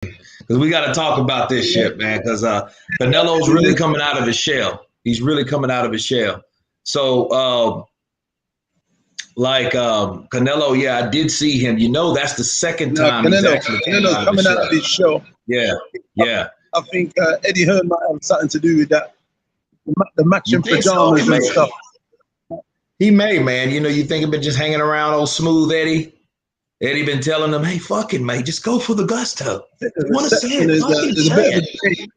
because we got to talk about this shit, man. Because Canelo's really coming out of his shell. He's really coming out of his shell. So, Canelo, yeah, I did see him. You know, that's the second time he's actually coming out of his shell. Yeah, yeah. I think Eddie Hearn might have something to do with that. The matching pajamas and stuff. He may, man. You know, you think he'd been just hanging around old Smooth Eddie. Eddie been telling him, hey, fuck it, mate. Just go for the gusto. You want to say it? Fucking say it.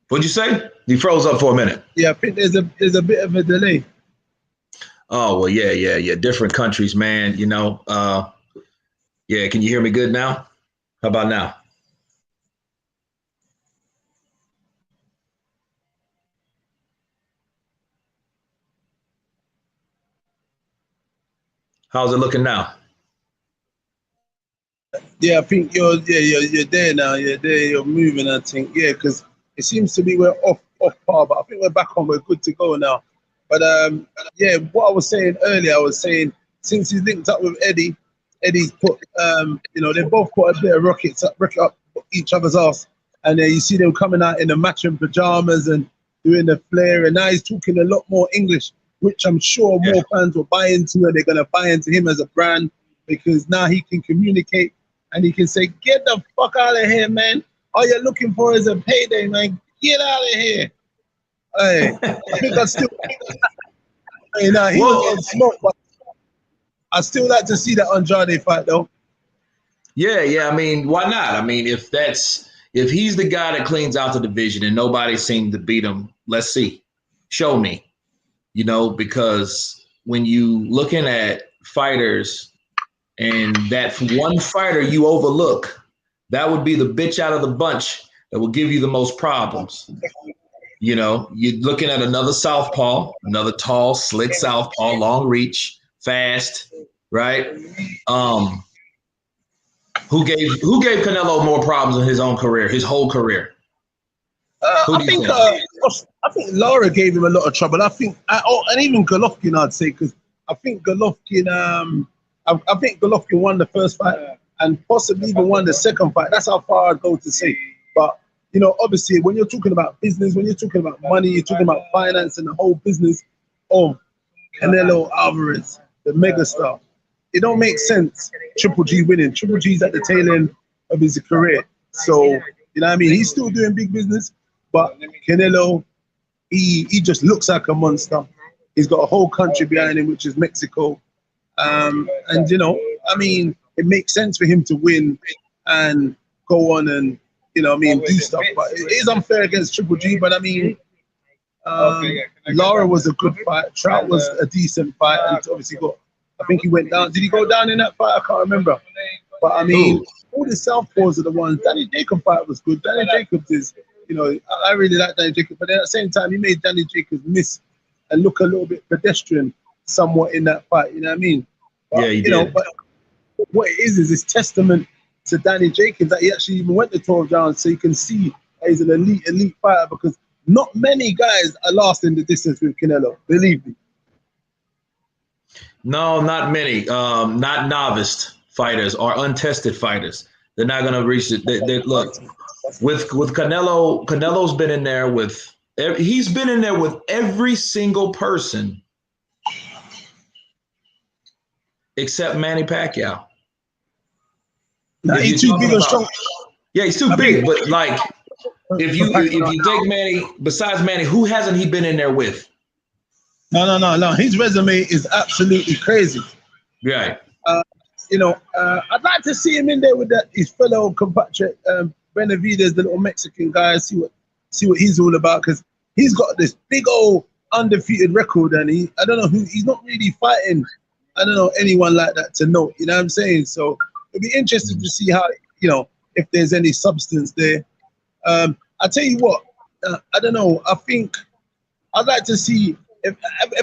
What'd you say? You froze up for a minute. Yeah, I think there's a bit of a delay. Oh, well, yeah. Different countries, man. You know, yeah. Can you hear me good now? How about now? How's it looking now? Yeah, I think you're there now. You're there. You're moving. I think because it seems to be we're off par, but I think we're back on. We're good to go now. But what I was saying earlier, I was saying since he's linked up with Eddie, Eddie's put they both put a bit of rocket up each other's ass, and you see them coming out in the matching pajamas and doing the flair, and now he's talking a lot more English, which I'm sure more fans will buy into, and they're gonna buy into him as a brand because now he can communicate and he can say, "Get the fuck out of here, man! All you're looking for is a payday, man. Get out of here." Hey, I think I still. He was on smoke, but I still like to see that Andrade fight, though. Yeah. I mean, why not? I mean, if he's the guy that cleans out the division and nobody seemed to beat him, let's see. Show me. You know, because when you looking at fighters and that one fighter you overlook, that would be the bitch out of the bunch that will give you the most problems. You know, you're looking at another southpaw, another tall, slick southpaw, long reach, fast, right? Who gave Canelo more problems in his own career, his whole career? I think Lara gave him a lot of trouble. I think, and even Golovkin, I'd say, because I think Golovkin, I think Golovkin won the first fight and possibly even won the second fight. That's how far I'd go to say. But you know, obviously, when you're talking about business, when you're talking about money, you're talking about finance and the whole business of Canelo Alverez, the megastar. It don't make sense. Triple G winning. Triple G's at the tail end of his career, so you know what I mean. He's still doing big business, but Canelo, he just looks like a monster. He's got a whole country behind him, which is Mexico, and you know, I mean, it makes sense for him to win and go on and, you know, I mean, do stuff. But it is unfair against Triple G. But I mean, Lara was a good fight. Trout was a decent fight, and obviously I think he went down. Did he go down in that fight? I can't remember. But I mean, all the southpaws are the ones. Danny Jacobs fight was good. Danny Jacobs is, you know, I really like Danny Jacobs, but at the same time, he made Danny Jacobs miss and look a little bit pedestrian somewhat in that fight. You know what I mean? But, yeah, he did. But what it is it's testament to Danny Jacobs that he actually even went to 12 rounds, so you can see that he's an elite fighter, because not many guys are lasting the distance with Canelo, believe me. No, not many. Not novice fighters or untested fighters. They're not going to reach it. Look, with Canelo, Canelo's been in there with every single person except Manny Pacquiao. Now, he's too big and strong. Yeah, he's too big. But like, if you take Manny, besides Manny, who hasn't he been in there with? No. His resume is absolutely crazy. Right. You know, I'd like to see him in there with his fellow compatriot Benavidez, the little Mexican guy. See what he's all about, because he's got this big old undefeated record, and I don't know he's not really fighting. I don't know anyone like that to note. You know what I'm saying? So it'd be interesting to see how, you know, if there's any substance there. I tell you what, I don't know. I think I'd like to see if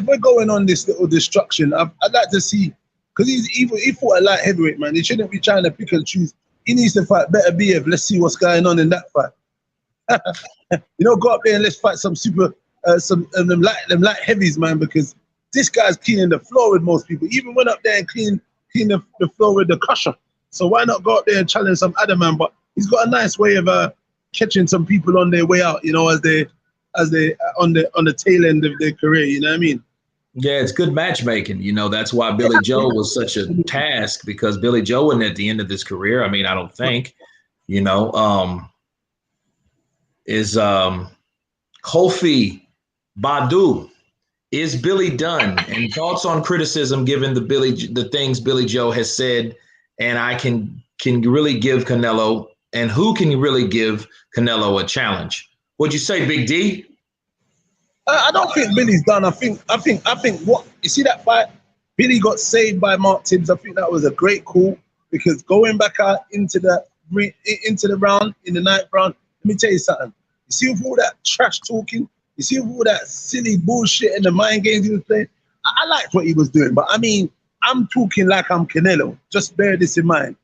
we're going on this little destruction. I'd like to see, because he fought a light heavyweight, man. He shouldn't be trying to pick and choose. He needs to fight better BF. Let's see what's going on in that fight. You know, go up there and let's fight some them light heavies, man, because this guy's cleaning the floor with most people. He even went up there and cleaned the floor with the crusher. So why not go up there and challenge some other man? But he's got a nice way of catching some people on their way out, you know, as they on the tail end of their career. You know what I mean? Yeah, it's good matchmaking. You know, that's why Billy Joe was such a task, because Billy Joe wasn't at the end of his career. I mean, I don't think, you know, Kofi Badu, is Billy done? And thoughts on criticism given the things Billy Joe has said, and I can really give Canelo, and who can really give Canelo a challenge? What'd you say, Big D? I don't think Billy's done. I think what you see that fight, Billy got saved by Mark Tibbs. I think that was a great call, because going back out into the round, in the ninth round, let me tell you something. You see all that trash talking, you see all that silly bullshit and the mind games he was playing. I liked what he was doing, but I mean, I'm talking like I'm Canelo. Just bear this in mind.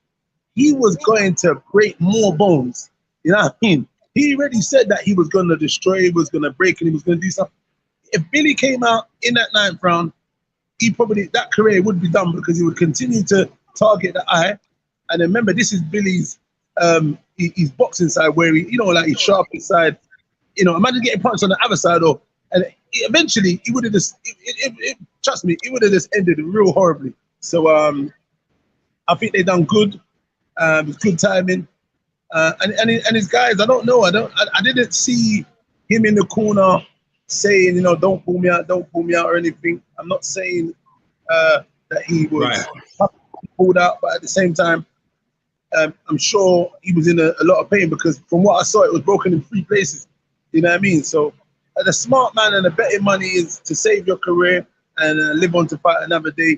He was going to break more bones. You know what I mean? He already said that he was going to destroy, he was going to break, and he was going to do something. If Billy came out in that ninth round, that career would be done, because he would continue to target the eye. And remember, this is Billy's his boxing side, where he, you know, like his sharpest side. You know, imagine getting punched on the other side, and eventually he would have just. Trust me, it would have just ended real horribly. So I think they done good. It was good timing. And his guys, I don't know. I didn't see him in the corner saying, you know, don't pull me out or anything. I'm not saying that he was pulled out, but at the same time, I'm sure he was in a lot of pain, because from what I saw, it was broken in 3 places. You know what I mean? So the smart man and the betting money is to save your career and live on to fight another day.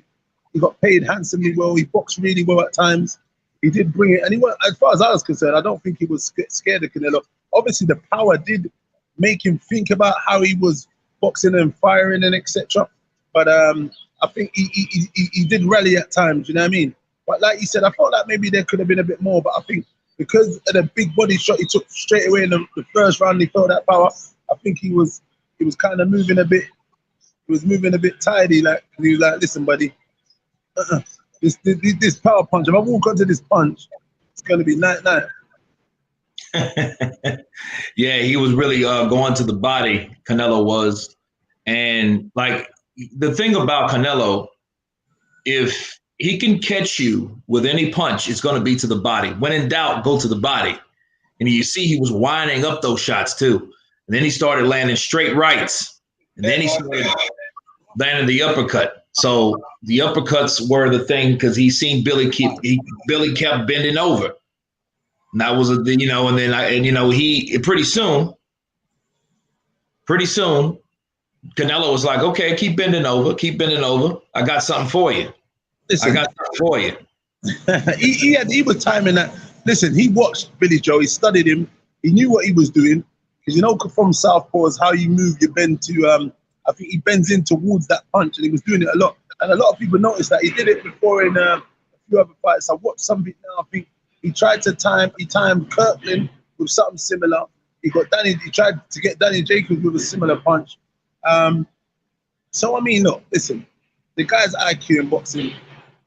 He got paid handsomely well. He boxed really well at times. He did bring it, and he went, as far as I was concerned, I don't think he was scared of Canelo. Obviously, the power did make him think about how he was boxing and firing and etc. But I think he did rally at times, you know what I mean? But like you said, I felt like maybe there could have been a bit more, but I think because of the big body shot he took straight away in the first round, he felt that power. I think he was kind of moving a bit. He was moving a bit tidy, like he was like, listen, buddy, this power punch. If I walk onto this punch, it's gonna be night. Yeah, he was really going to the body. Canelo was, and like the thing about Canelo, if he can catch you with any punch, it's going to be to the body. When in doubt, go to the body. And you see he was winding up those shots too. And then he started landing straight rights. And then he started landing the uppercut. So the uppercuts were the thing, because he seen Billy kept bending over. And that was he pretty soon, Canelo was like, okay, keep bending over. I got something for you. Listen, he was timing that. Listen, he watched Billy Joe. He studied him. He knew what he was doing, because you know from southpaws how you move, you bend to. I think he bends in towards that punch, and he was doing it a lot. And a lot of people noticed that he did it before in a few other fights. I watched something now. I think he tried to time. He timed Kirkland with something similar. He tried to get Danny Jacobs with a similar punch. So I mean, look, listen, the guy's IQ in boxing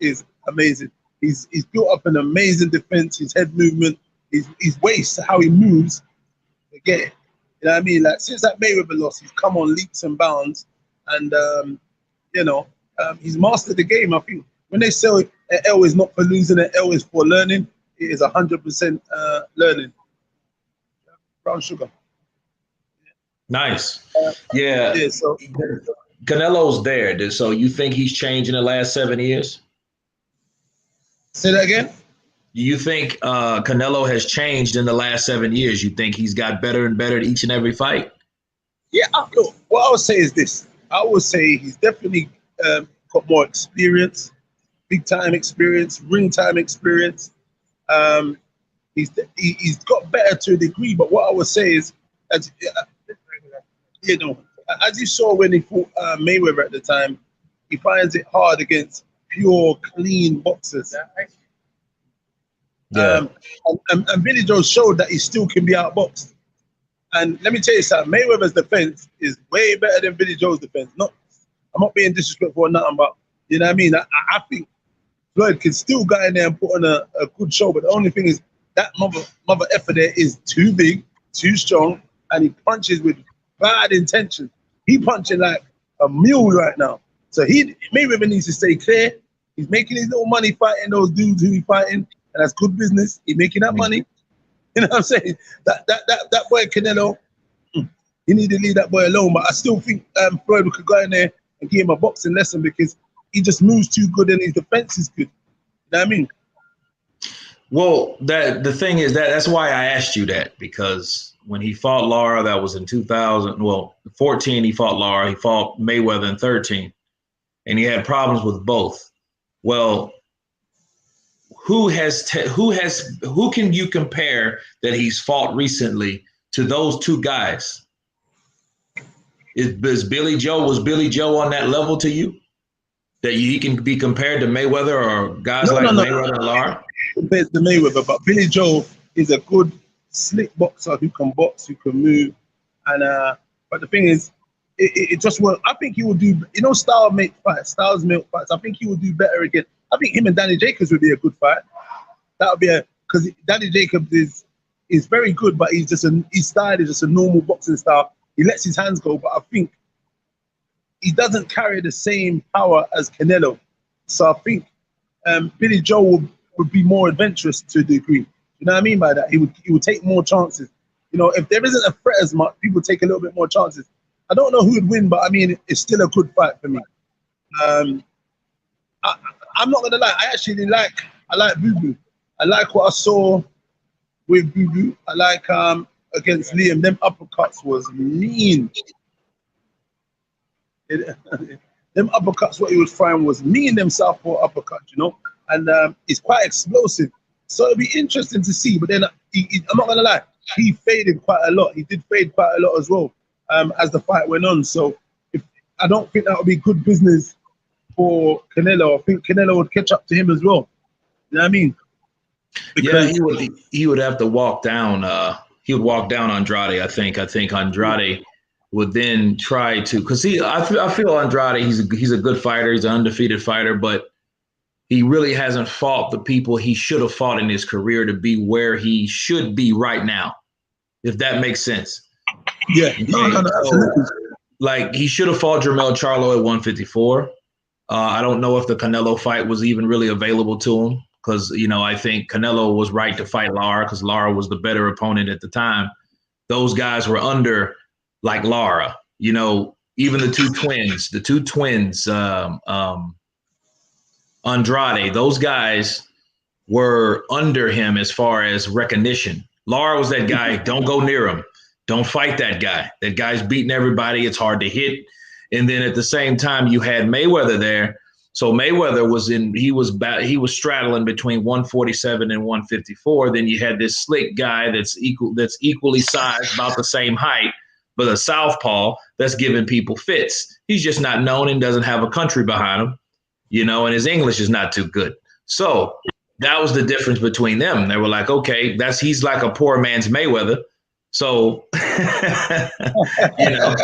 is amazing. He's built up an amazing defense. His head movement, his waist, how he moves. Forget it. You know what I mean? Like since that Mayweather loss, he's come on leaps and bounds, and he's mastered the game. I think when they say an L is not for losing, an L is for learning, it is 100% learning. Brown sugar. Nice. Yeah. So Canelo's there. So you think he's changed in the last 7 years? Say that again? Do you think Canelo has changed in the last 7 years? You think he's got better and better at each and every fight? Yeah, look, what I would say is this. I would say he's definitely got more experience, big time experience, ring time experience. He's got better to a degree, but what I would say is, as you saw when he fought Mayweather at the time, he finds it hard against pure, clean boxers. Yeah. And Billy Joe showed that he still can be outboxed. And let me tell you something, Mayweather's defense is way better than Billy Joe's defense. I'm not being disrespectful or nothing, but you know what I mean. I think Floyd can still go in there and put on a good show, but the only thing is that mother effer there is too big, too strong, and he punches with bad intention. He punching like a mule right now. So Mayweather needs to stay clear. He's making his little money fighting those dudes who he's fighting, and that's good business. He's making that money. You know what I'm saying? That boy Canelo, you need to leave that boy alone. But I still think Floyd could go in there and give him a boxing lesson because he just moves too good and his defense is good. You know what I mean? Well, the thing is that's why I asked you that, because when he fought Lara, that was in 2014, he fought Lara, he fought Mayweather in 13, and he had problems with both. Well, who can you compare that he's fought recently to those two guys? Was Billy Joe on that level to you? That he can be compared to Mayweather or guys Mayweather and Lara? Compared to Mayweather, but Billy Joe is a good, slick boxer who can box, who can move, and but the thing is, it just won't. I think he will do. You know, Styles make fights. I think he will do better again. I think him and Danny Jacobs would be a good fight. That would be because Danny Jacobs is very good, but his style is just a normal boxing style. He lets his hands go, but I think he doesn't carry the same power as Canelo. So I think Billy Joe would be more adventurous to a degree. You know what I mean by that? He would take more chances. You know, if there isn't a threat as much, people take a little bit more chances. I don't know who would win, but I mean, it's still a good fight for me. I'm not gonna lie. I like Boo Boo. I like what I saw with Boo Boo. I like against Liam. Them uppercuts was mean. Them uppercuts, what he was throwing was mean. Them southpaw uppercuts, you know, and it's quite explosive. So it'll be interesting to see. But then I'm not gonna lie, he faded quite a lot. He did fade quite a lot as well as the fight went on. So I don't think that would be good business for Canelo. I think Canelo would catch up to him as well. You know what I mean? Because he would have to walk down. He would walk down Andrade. I think Andrade would then try to, because I feel Andrade. He's a good fighter. He's an undefeated fighter, but he really hasn't fought the people he should have fought in his career to be where he should be right now. If that makes sense. Yeah. Okay. No, absolutely. Like, he should have fought Jermell Charlo at 154. I don't know if the Canelo fight was even really available to him, because, you know, I think Canelo was right to fight Lara because Lara was the better opponent at the time. Those guys were under, like, Lara. You know, even the two twins, Andrade, those guys were under him as far as recognition. Lara was that guy, don't go near him. Don't fight that guy. That guy's beating everybody. It's hard to hit. And then at the same time, you had Mayweather there. So Mayweather he was straddling between 147 and 154. Then you had this slick guy that's equally sized, about the same height, but a southpaw that's giving people fits. He's just not known and doesn't have a country behind him, you know, and his English is not too good. So that was the difference between them. They were like, okay, he's like a poor man's Mayweather. So, you know,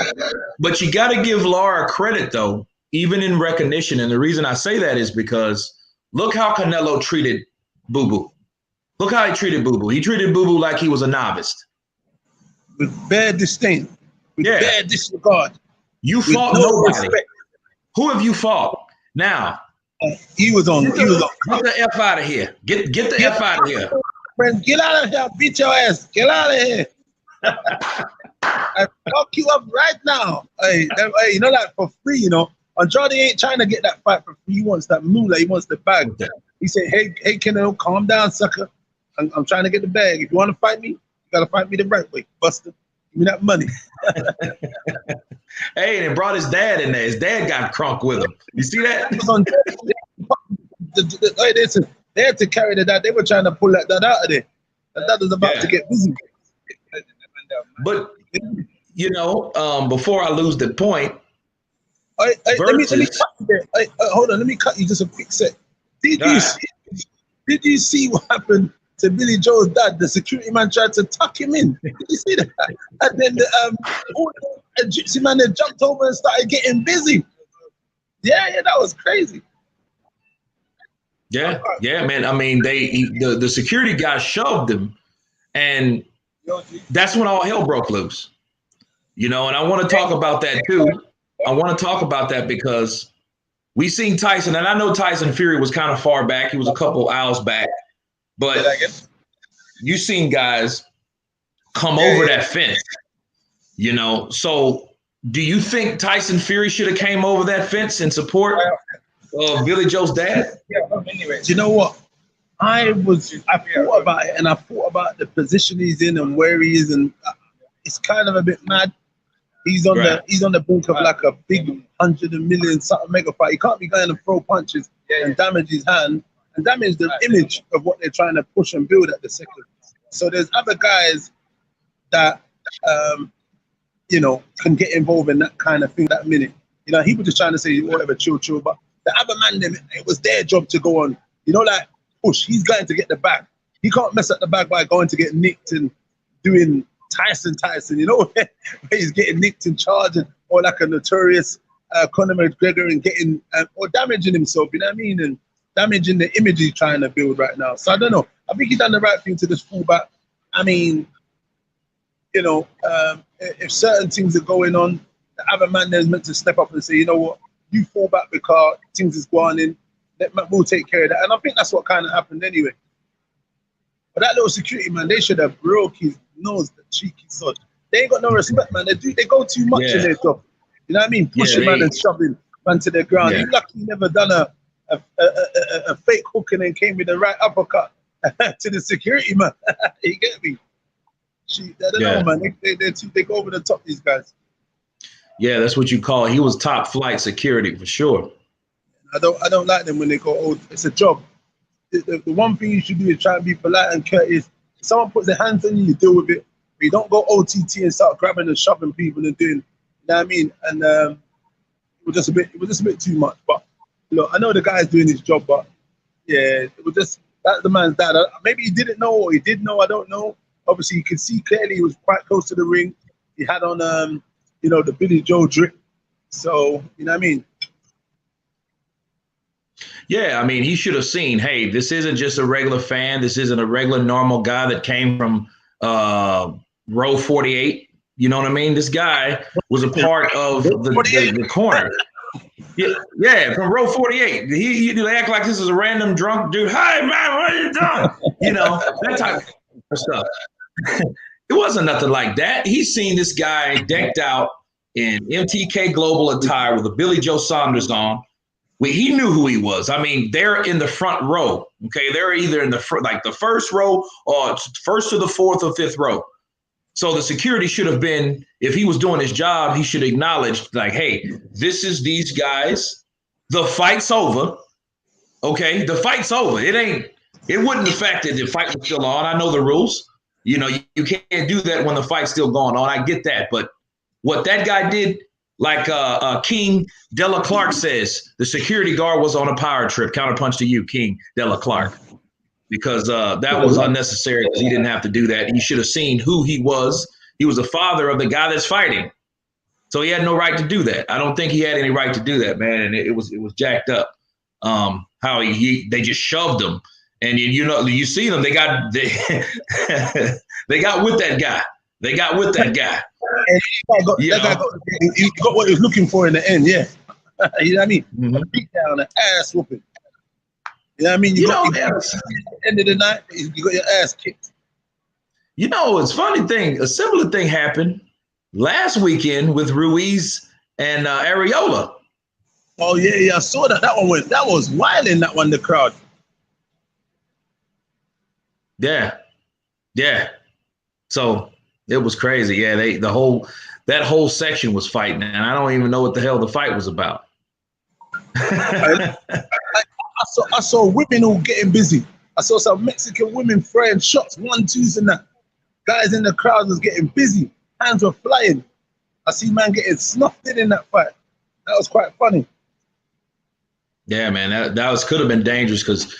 but you got to give Lara credit, though, even in recognition. And the reason I say that is because look how Canelo treated Boo Boo. Look how he treated Boo Boo. He treated Boo Boo like he was a novice. With bad disdain. With bad disregard. You fought nobody. Who have you fought? Now. He was on. Get the F out of here. Get the F out of here. Friend, get out of here. Beat your ass. Get out of here. I fuck you up right now. Hey, you know that for free, you know. Andrade ain't trying to get that fight for free. He wants that moolah. He wants the bag. Okay. He said, hey, Canelo, calm down, sucker. I'm trying to get the bag. If you want to fight me, you got to fight me the right way, buster. Give me that money. Hey, and it brought his dad in there. His dad got crunk with him. You see that? They had to carry the dad. They were trying to pull that dad out of there. That dad was about to get busy. But, you know, before I lose the point, let me cut you there. Hold on, let me cut you just a quick sec. Did you see what happened to Billy Joe's dad? The security man tried to tuck him in. Did you see that? And then all the Egyptian man, they jumped over and started getting busy. Yeah, that was crazy. Yeah, man. I mean, the security guy shoved him, and that's when all hell broke loose. And I want to talk about that too. I want to talk about that because we seen Tyson, and I know Tyson Fury was kind of far back. He was a couple hours back, but you seen guys come over that fence. So do you think Tyson Fury should have came over that fence in support of Billy Joe's dad? You know what? I thought about it, and I thought about the position he's in and where he is, and it's kind of a bit mad. He's on the brink of like a big 100 million something mega fight. He can't be going to throw punches and damage his hand and damage the image of what they're trying to push and build at the second. So there's other guys that can get involved in that kind of thing that minute. He was just trying to say whatever, chill. But the other man, it was their job to go on. Like push. He's going to get the bag. He can't mess up the bag by going to get nicked and doing Tyson, where he's getting nicked and charging, or like a notorious Conor McGregor and getting or damaging himself. You know what I mean? And damaging the image he's trying to build right now. So I don't know. I think he's done the right thing to just fall back. I mean, if certain things are going on, the other man there's meant to step up and say, you know what, you fall back because things is going in. We'll take care of that. And I think that's what kind of happened anyway. But that little security man, they should have broke his nose, the cheeky sod. They ain't got no respect, man. They go too much in their job. You know what I mean? Pushing man and shoving man to the ground. Yeah. You lucky you never done a fake hook and then came with the right uppercut to the security man. You get me? I don't know, man. They go over the top, these guys. Yeah, that's what you call it. He was top flight security for sure. I don't like them when they go, oh, it's a job. The one thing you should do is try and be polite and courteous. If someone puts their hands on you, you deal with it. But you don't go OTT and start grabbing and shoving people and doing, you know what I mean? And it was just a bit too much. But I know the guy's doing his job, but yeah, it was just that's the man's dad. Maybe he didn't know, or he did know. I don't know. Obviously, you can see clearly he was quite close to the ring. He had on, the Billy Joe drip. So you know what I mean. Yeah, I mean, he should have seen, hey, this isn't just a regular fan. This isn't a regular normal guy that came from row 48. You know what I mean? This guy was a part of the corner. Yeah, from row 48. He act like this is a random drunk dude. Hey, man, what are you doing? That type of stuff. It wasn't nothing like that. He's seen this guy decked out in MTK Global attire with a Billy Joe Saunders on. He knew who he was. I mean, they're in the front row. Okay, they're either in the first row or first to the fourth or fifth row. So the security should have been, if he was doing his job, he should acknowledge, like, hey, this is these guys. The fight's over. Okay, the fight's over. It wouldn't affect it if the fight was still on. I know the rules. You can't do that when the fight's still going on. I get that, but what that guy did. Like King Della Clark says, the security guard was on a power trip. Counterpunch to you, King Della Clark, because that was unnecessary because he didn't have to do that. He should have seen who he was. He was the father of the guy that's fighting. So he had no right to do that. I don't think he had any right to do that, man. And it was jacked up. How they just shoved him. And you see them, they got with that guy. They got with that guy. And he got what he was looking for in the end, yeah. You know what I mean? Mm-hmm. A beat down, an ass whooping. You know what I mean? At the end of the night, you got your ass kicked. It's a funny thing. A similar thing happened last weekend with Ruiz and Areola. Oh, yeah, I saw that. That was wild in that one, the crowd. Yeah. So it was crazy. Yeah, that whole section was fighting, and I don't even know what the hell the fight was about. I saw women all getting busy. I saw some Mexican women throwing shots, 1-2s and that. Guys in the crowd was getting busy. Hands were flying. I see man getting snuffed in that fight. That was quite funny. Yeah, man, that could have been dangerous because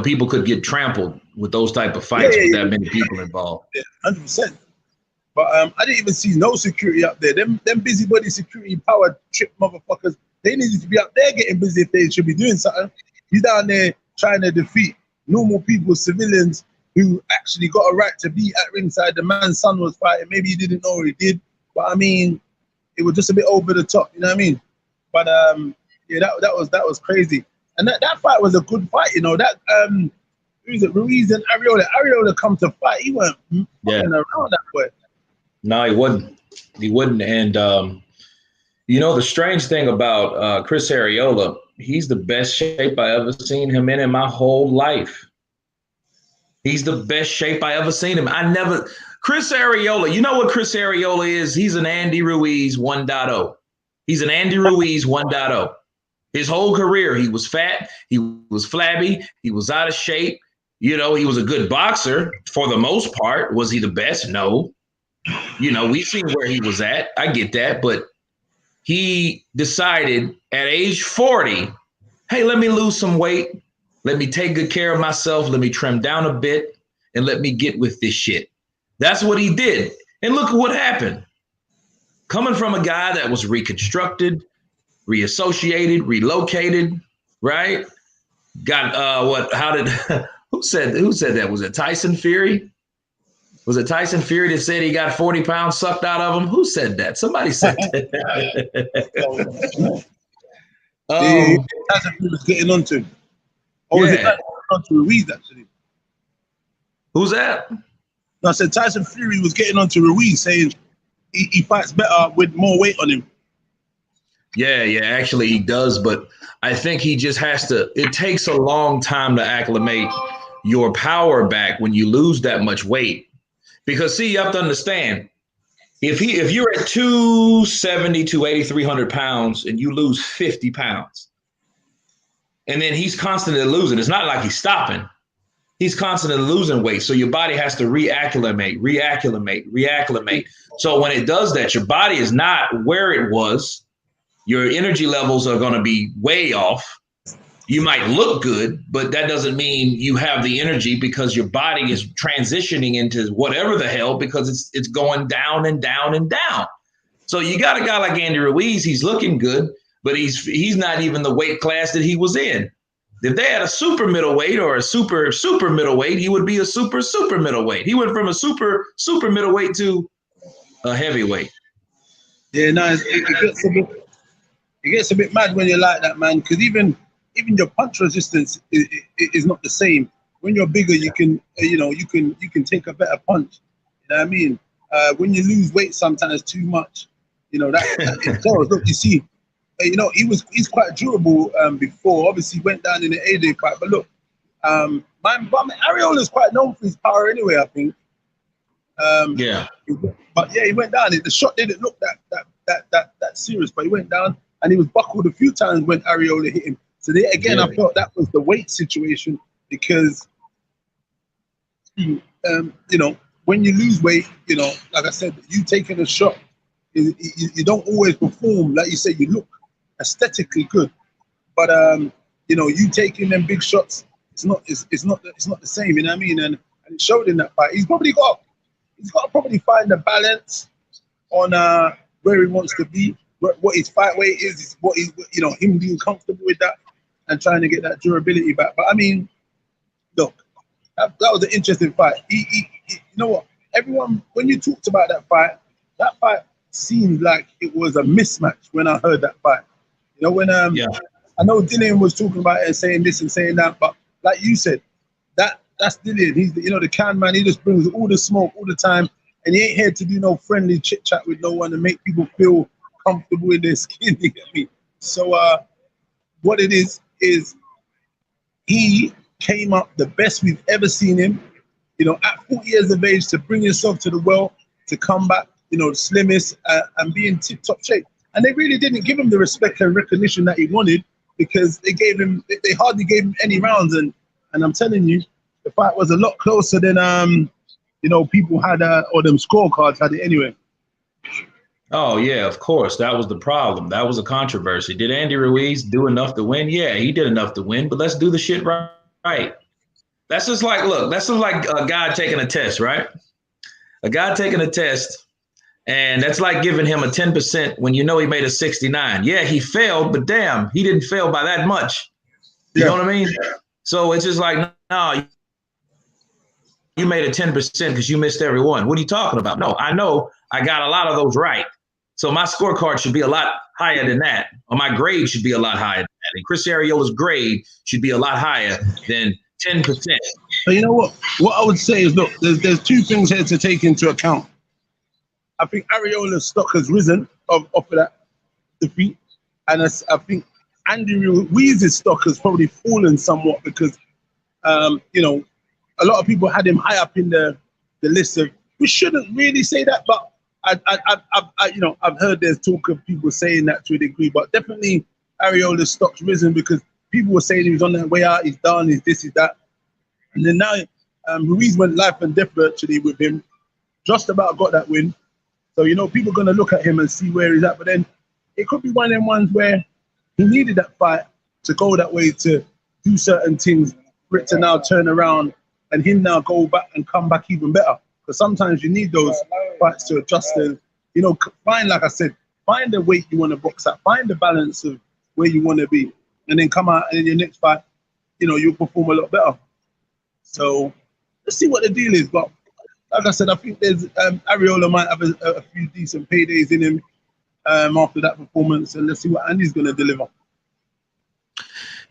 people could get trampled with those type of fights with that many people involved. Yeah, 100%. But I didn't even see no security up there. Them busybody security power trip motherfuckers They needed to be up there getting busy if they should be doing something. He's down there trying to defeat normal people, civilians who actually got a right to be at ringside. The man's son was fighting. Maybe he didn't know he did, but I mean, it was just a bit over the top. You know what I mean? But yeah, that was crazy. And that fight was a good fight. You know that who is it? Ruiz and Arreola. Arreola come to fight. He weren't fucking around that way. No, he wouldn't. He wouldn't. And you know, the strange thing about Chris Arreola, he's the best shape I ever seen him in my whole life. He's the best shape I ever seen him. Chris Arreola, you know what Chris Arreola is? He's an Andy Ruiz 1.0. He's an Andy Ruiz 1.0. His whole career, he was fat, he was flabby, he was out of shape. You know, he was a good boxer for the most part. Was he the best? No. You know, we've seen where he was at. I get that. But he decided at age 40, hey, let me lose some weight. Let me take good care of myself. Let me trim down a bit and let me get with this shit. That's what he did. And look at what happened. Coming from a guy that was reconstructed, reassociated, relocated, right? Got who said that? Was it Tyson Fury? Was it Tyson Fury that said he got 40 pounds sucked out of him? Who said that? Somebody said that. Tyson Fury was getting onto. Or was it onto Ruiz, actually? Who's that? No, I said Tyson Fury was getting onto Ruiz, saying he fights better with more weight on him. Yeah, actually he does, but I think he just has to, it takes a long time to acclimate your power back when you lose that much weight. Because see, you have to understand, if you're at 270, 280, 300 pounds and you lose 50 pounds, and then he's constantly losing, it's not like he's stopping. He's constantly losing weight. So your body has to reacclimate. So when it does that, your body is not where it was. Your energy levels are going to be way off. You might look good, but that doesn't mean you have the energy because your body is transitioning into whatever the hell because it's going down and down and down. So you got a guy like Andy Ruiz, he's looking good, but he's not even the weight class that he was in. If they had a super middleweight or a super middleweight, he would be a super middleweight. He went from a super middleweight to a heavyweight. Yeah, no, it gets a bit mad when you're like that, man. Because even your punch resistance is not the same. When you're bigger, you can take a better punch. You know what I mean? When you lose weight, sometimes too much. You know that it tells. Look, you see. He's quite durable before. Obviously, he went down in the AJ fight. But look, Arreola is quite known for his power anyway, I think. But yeah, he went down. The shot didn't look that serious, but he went down and he was buckled a few times when Arreola hit him. So I felt that was the weight situation because, when you lose weight, like I said, you taking a shot, you don't always perform like you say. You look aesthetically good, but you taking them big shots, it's not the same. You know what I mean? And it showed in that fight. He's got to probably find a balance on where he wants to be, what his fight weight is what he's him being comfortable with that and trying to get that durability back. But I mean, look, that was an interesting fight. You know what? Everyone, when you talked about that fight seemed like it was a mismatch when I heard that fight. When I know Dillian was talking about it and saying this and saying that, but like you said, that's Dillian. He's the can man. He just brings all the smoke all the time, and he ain't here to do no friendly chit chat with no one and make people feel comfortable in their skin. You get me? So what it is he came up the best we've ever seen him. At 40 years of age, to bring yourself to the world, to come back, the slimmest and be in tip-top shape. And they really didn't give him the respect and recognition that he wanted because they hardly gave him any rounds. And I'm telling you, the fight was a lot closer than people had or them scorecards had it anyway. Oh yeah, of course. That was the problem. That was a controversy. Did Andy Ruiz do enough to win? Yeah, he did enough to win, but let's do the shit right. That's just like a guy taking a test, right? A guy taking a test. And that's like giving him a 10% when you know he made a 69. Yeah, he failed, but damn, he didn't fail by that much. You know what I mean? So it's just like, no, you made a 10% because you missed every one. What are you talking about? No, I know I got a lot of those right. So my scorecard should be a lot higher than that, or my grade should be a lot higher than that. And Chris Ariola's grade should be a lot higher than 10%. So you know what? What I would say is, look, there's two things here to take into account. I think Ariola's stock has risen off of that defeat, and I think Andy Ruiz's stock has probably fallen somewhat because, you know, a lot of people had him high up in the list of. We shouldn't really say that, but you know, I've heard there's talk of people saying that to a degree, but definitely Ariola's stock's risen because people were saying he was on their way out, he's done, he's this, he's that, and then now Ruiz went life and death virtually with him, just about got that win. So, you know, people are going to look at him and see where he's at. But then it could be one of them ones where he needed that fight to go that way, to do certain things, for it to now turn around and him now go back and come back even better. Because sometimes you need those fights to adjust and, you know, find, like I said, find the weight you want to box at, find the balance of where you want to be, and then come out and in your next fight, you know, you'll perform a lot better. So let's see what the deal is. But like I said, I think there's Ariola might have a few decent paydays in him after that performance, and let's see what Andy's going to deliver.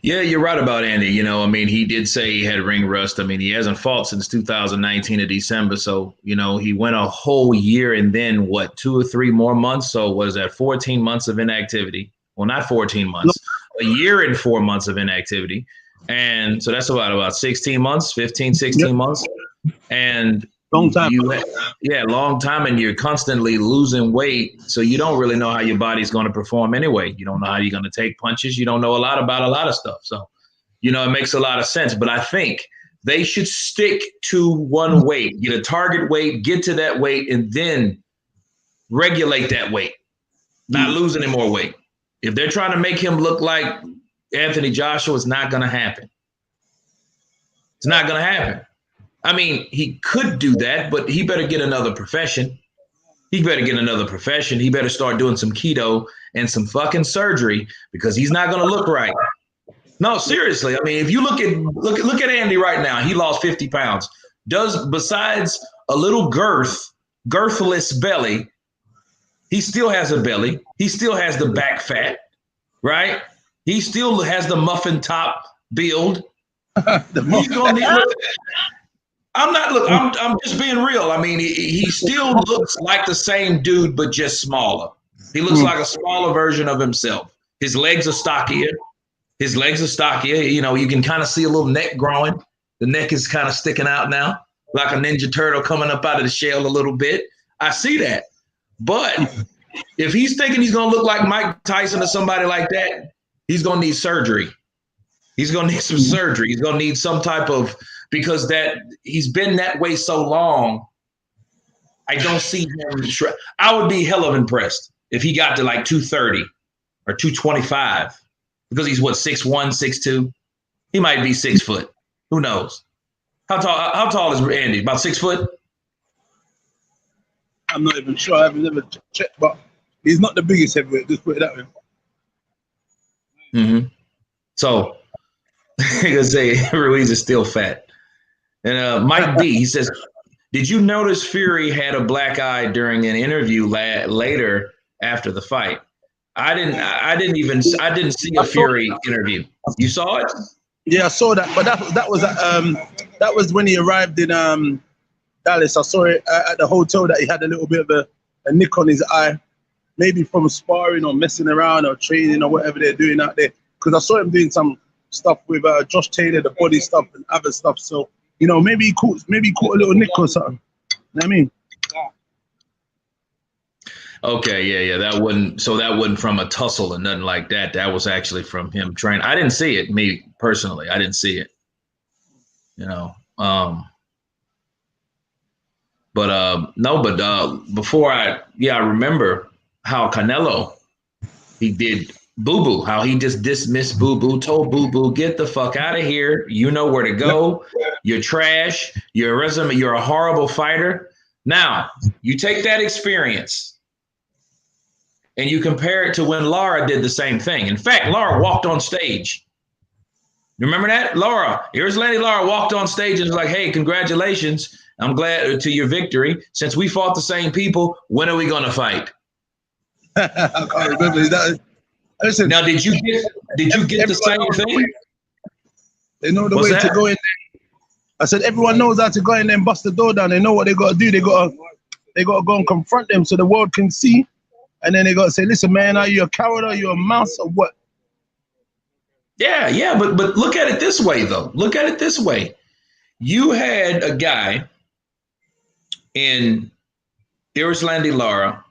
Yeah, you're right about Andy. You know, I mean, he did say he had ring rust. I mean, he hasn't fought since 2019 of December. So, you know, he went a whole year and then what, 2 or 3 more months? So was that 14 months of inactivity? Well, not 14 months, a year and 4 months of inactivity. And so that's about 16 months, 15, 16 months. And long time. Long time. And you're constantly losing weight. So you don't really know how your body's going to perform anyway. You don't know how you're going to take punches. You don't know a lot about a lot of stuff. So, you know, it makes a lot of sense. But I think they should stick to one weight, get a target weight, get to that weight, and then regulate that weight, not lose any more weight. If they're trying to make him look like Anthony Joshua, it's not going to happen. It's not going to happen. I mean, he could do that, but he better get another profession. He better start doing some keto and some fucking surgery because he's not going to look right. No, seriously. I mean, if you look at Andy right now, he lost 50 pounds. Besides a little girthless belly, he still has a belly. He still has the back fat, right? He still has the muffin top build. He's going to I'm just being real. I mean, he still looks like the same dude, but just smaller. He looks like a smaller version of himself. His legs are stockier. You know, you can kind of see a little neck growing. The neck is kind of sticking out now, like a Ninja Turtle coming up out of the shell a little bit. I see that. But if he's thinking he's going to look like Mike Tyson or somebody like that, he's going to need surgery. He's going to need some surgery. He's going to need some type of, because that he's been that way so long. I don't see him. I would be hell of impressed if he got to like 230 or 225 because he's what, 6'1", 6'2". He might be 6 foot. Who knows? How tall is Andy? About 6 foot? I'm not even sure. I haven't ever checked, but he's not the biggest heavyweight. Just put it that way. Mm-hmm. So, I can say Ruiz is still fat. And Mike B, he says, did you notice Fury had a black eye during an interview later after the fight? I didn't see a Fury interview. You saw it? Yeah, I saw that, but that was when he arrived in Dallas. I saw it at the hotel that he had a little bit of a nick on his eye, maybe from sparring or messing around or training or whatever they're doing out there. Because I saw him doing some stuff with Josh Taylor, the body stuff and other stuff. So, you know, maybe he caught a little nick or something. You know what I mean? Okay, yeah. That wasn't from a tussle and nothing like that. That was actually from him training. I didn't see it, me personally. I didn't see it. You know. Before I remember how Canelo, he did Boo Boo, how he just dismissed Boo Boo, told Boo Boo, get the fuck out of here. You know where to go. You're trash. Your resume, you're a horrible fighter. Now, you take that experience and you compare it to when Lara did the same thing. In fact, Lara walked on stage. Remember that? Erislandy Lara walked on stage and was like, hey, congratulations. I'm glad to your victory. Since we fought the same people, when are we going to fight? I can't remember that. Listen, now, did you get the same thing? They know the way to go in there. I said, everyone knows how to go in there and bust the door down. They know what they got to do. They got to go and confront them so the world can see. And then they got to say, listen, man, are you a coward? Are you a mouse or what? Yeah. But look at it this way, though. Look at it this way. You had a guy in Erislandy Lara.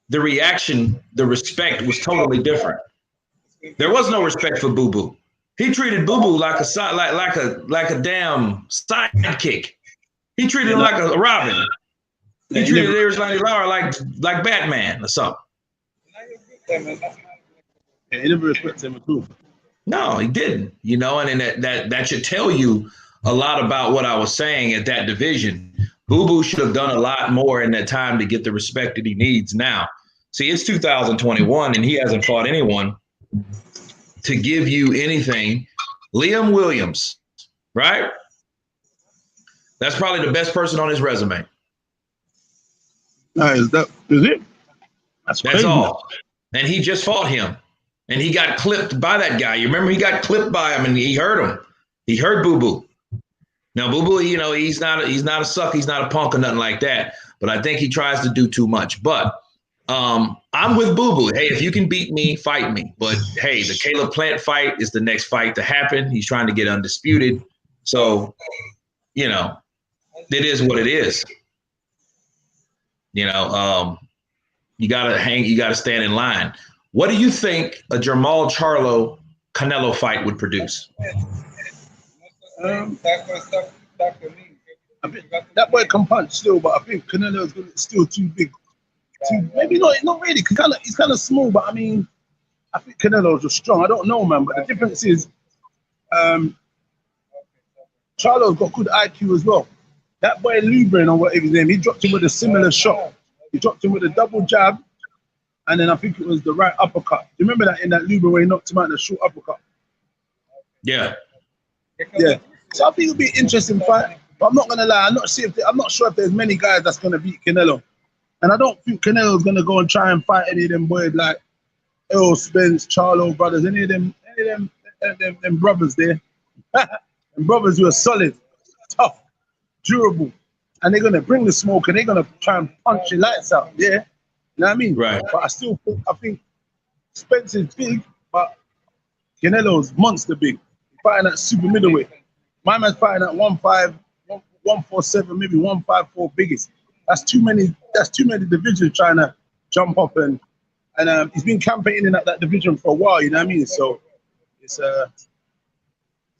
The reaction, the respect was totally different. There was no respect for Boo Boo. He treated Boo Boo like a damn sidekick. He treated him like a Robin. He treated Erislandy Lara like Batman or something. Yeah, he never respected him at all. No, he didn't. You know, and that should tell you a lot about what I was saying at that division. Boo Boo should have done a lot more in that time to get the respect that he needs now. See, it's 2021 and he hasn't fought anyone to give you anything. Liam Williams, right? That's probably the best person on his resume. Is it? That's all. And he just fought him. And he got clipped by that guy. You remember he got clipped by him and he hurt him. He hurt Boo Boo. Now, Boo Boo, you know, he's not a suck. He's not a punk or nothing like that. But I think he tries to do too much. But I'm with Boo Boo. Hey, if you can beat me, fight me. But hey, the Caleb Plant fight is the next fight to happen. He's trying to get undisputed. So, you know, it is what it is. You know, you gotta stand in line. What do you think a Jermall Charlo Canelo fight would produce? I think that boy can punch still, but I think Canelo is still too big. Maybe not really. He's kind of small, but I mean, I think Canelo's just strong. I don't know, man. But the difference is, Charlo's got good IQ as well. That boy Lubrin or whatever his name, he dropped him with a similar shot. He dropped him with a double jab, and then I think it was the right uppercut. Do you remember that in that Lubrin where he knocked him out in the short uppercut? Yeah. Yeah. So I think it'll be an interesting fight. But I'm not gonna lie, I'm not sure if there's many guys that's gonna beat Canelo. And I don't think Canelo's gonna go and try and fight any of them boys like Earl Spence, Charlo brothers, any of them brothers there. And brothers who are solid, tough, durable. And they're gonna bring the smoke and they're gonna try and punch your lights out. Yeah. You know what I mean? Right. But I think Spence is big, but Canelo's monster big. He's fighting at super middleweight. My man's fighting at 1.5, 147, maybe 154 biggest. That's too many divisions trying to jump up and he's been campaigning at that division for a while, you know what I mean? So it's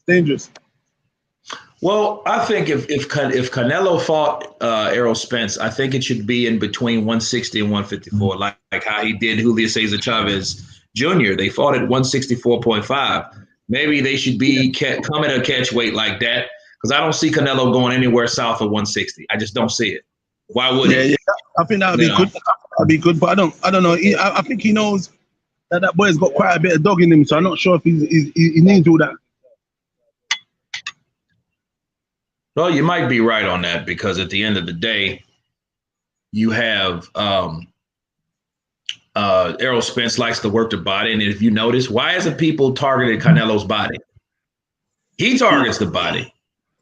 dangerous. Well, I think if Canelo fought Errol Spence, I think it should be in between 160 and 154, like how he did Julio Cesar Chavez Jr. They fought at 164.5. Maybe they should be come at a catch weight like that, because I don't see Canelo going anywhere south of 160. I just don't see it. Why would he? Yeah. I think that would be good. That'd be good, but I don't know. I think he knows that boy's got quite a bit of dog in him, so I'm not sure if he needs all that. Well, you might be right on that, because at the end of the day, you have Errol Spence likes to work the body, and if you notice, why hasn't people targeted Canelo's body? He targets the body,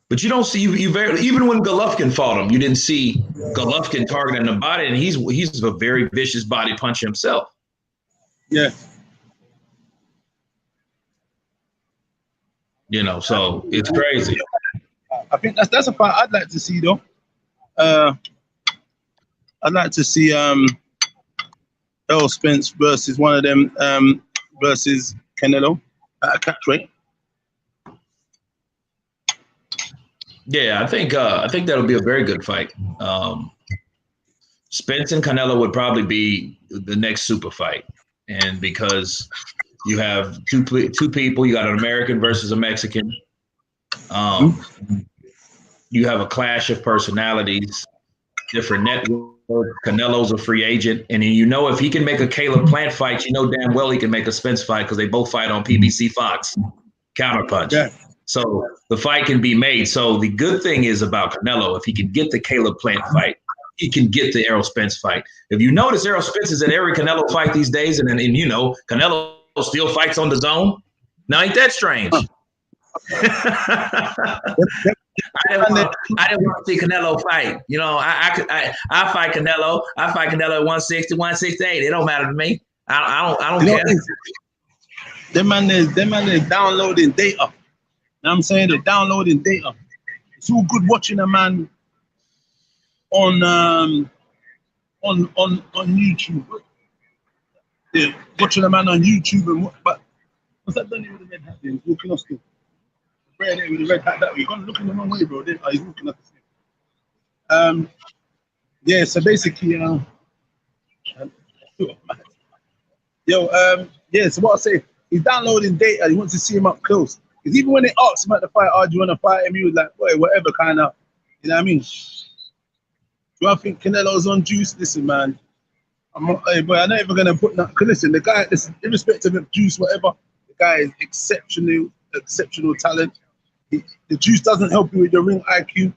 but you don't see even when Golovkin fought him, you didn't see Golovkin targeting the body, and he's a very vicious body puncher himself. Yeah. You know, so it's crazy. I think that's a fight I'd like to see, though. I'd like to see Errol Spence versus one of them versus Canelo at a catch weight. Yeah, I think that'll be a very good fight. Spence and Canelo would probably be the next super fight, and because you have two people, you got an American versus a Mexican. You have a clash of personalities. different networks. Canelo's a free agent. And you know, if he can make a Caleb Plant fight, you know damn well he can make a Spence fight because they both fight on PBC Fox, Counterpunch. Yeah. So the fight can be made. So the good thing is about Canelo, if he can get the Caleb Plant fight, he can get the Errol Spence fight. If you notice, Errol Spence is at every Canelo fight these days, and you know, Canelo still fights on the zone. Now, ain't that strange? I didn't want to see Canelo fight. You know, I fight Canelo. I fight Canelo at 160, 168. It don't matter to me. I don't care. Them man is downloading data. You know what I'm saying? They're downloading data. It's all good watching a man on YouTube. Yeah, watching a man on YouTube but what's that done with the red hat? He's walking off still. With the red hat that way. You're looking the wrong way, bro. He's looking at the same. Yeah, so basically, yeah, so what I say, he's downloading data, he wants to see him up close. Because even when they asked him at the fight, oh, do you want to fight him? He was like, boy, whatever kind of, you know what I mean? Do I think Canelo's on juice? Listen, man, hey, boy, I'm not even going to put that, because listen, the guy, listen, irrespective of juice, whatever, the guy is exceptional talent. The juice doesn't help you with your ring IQ,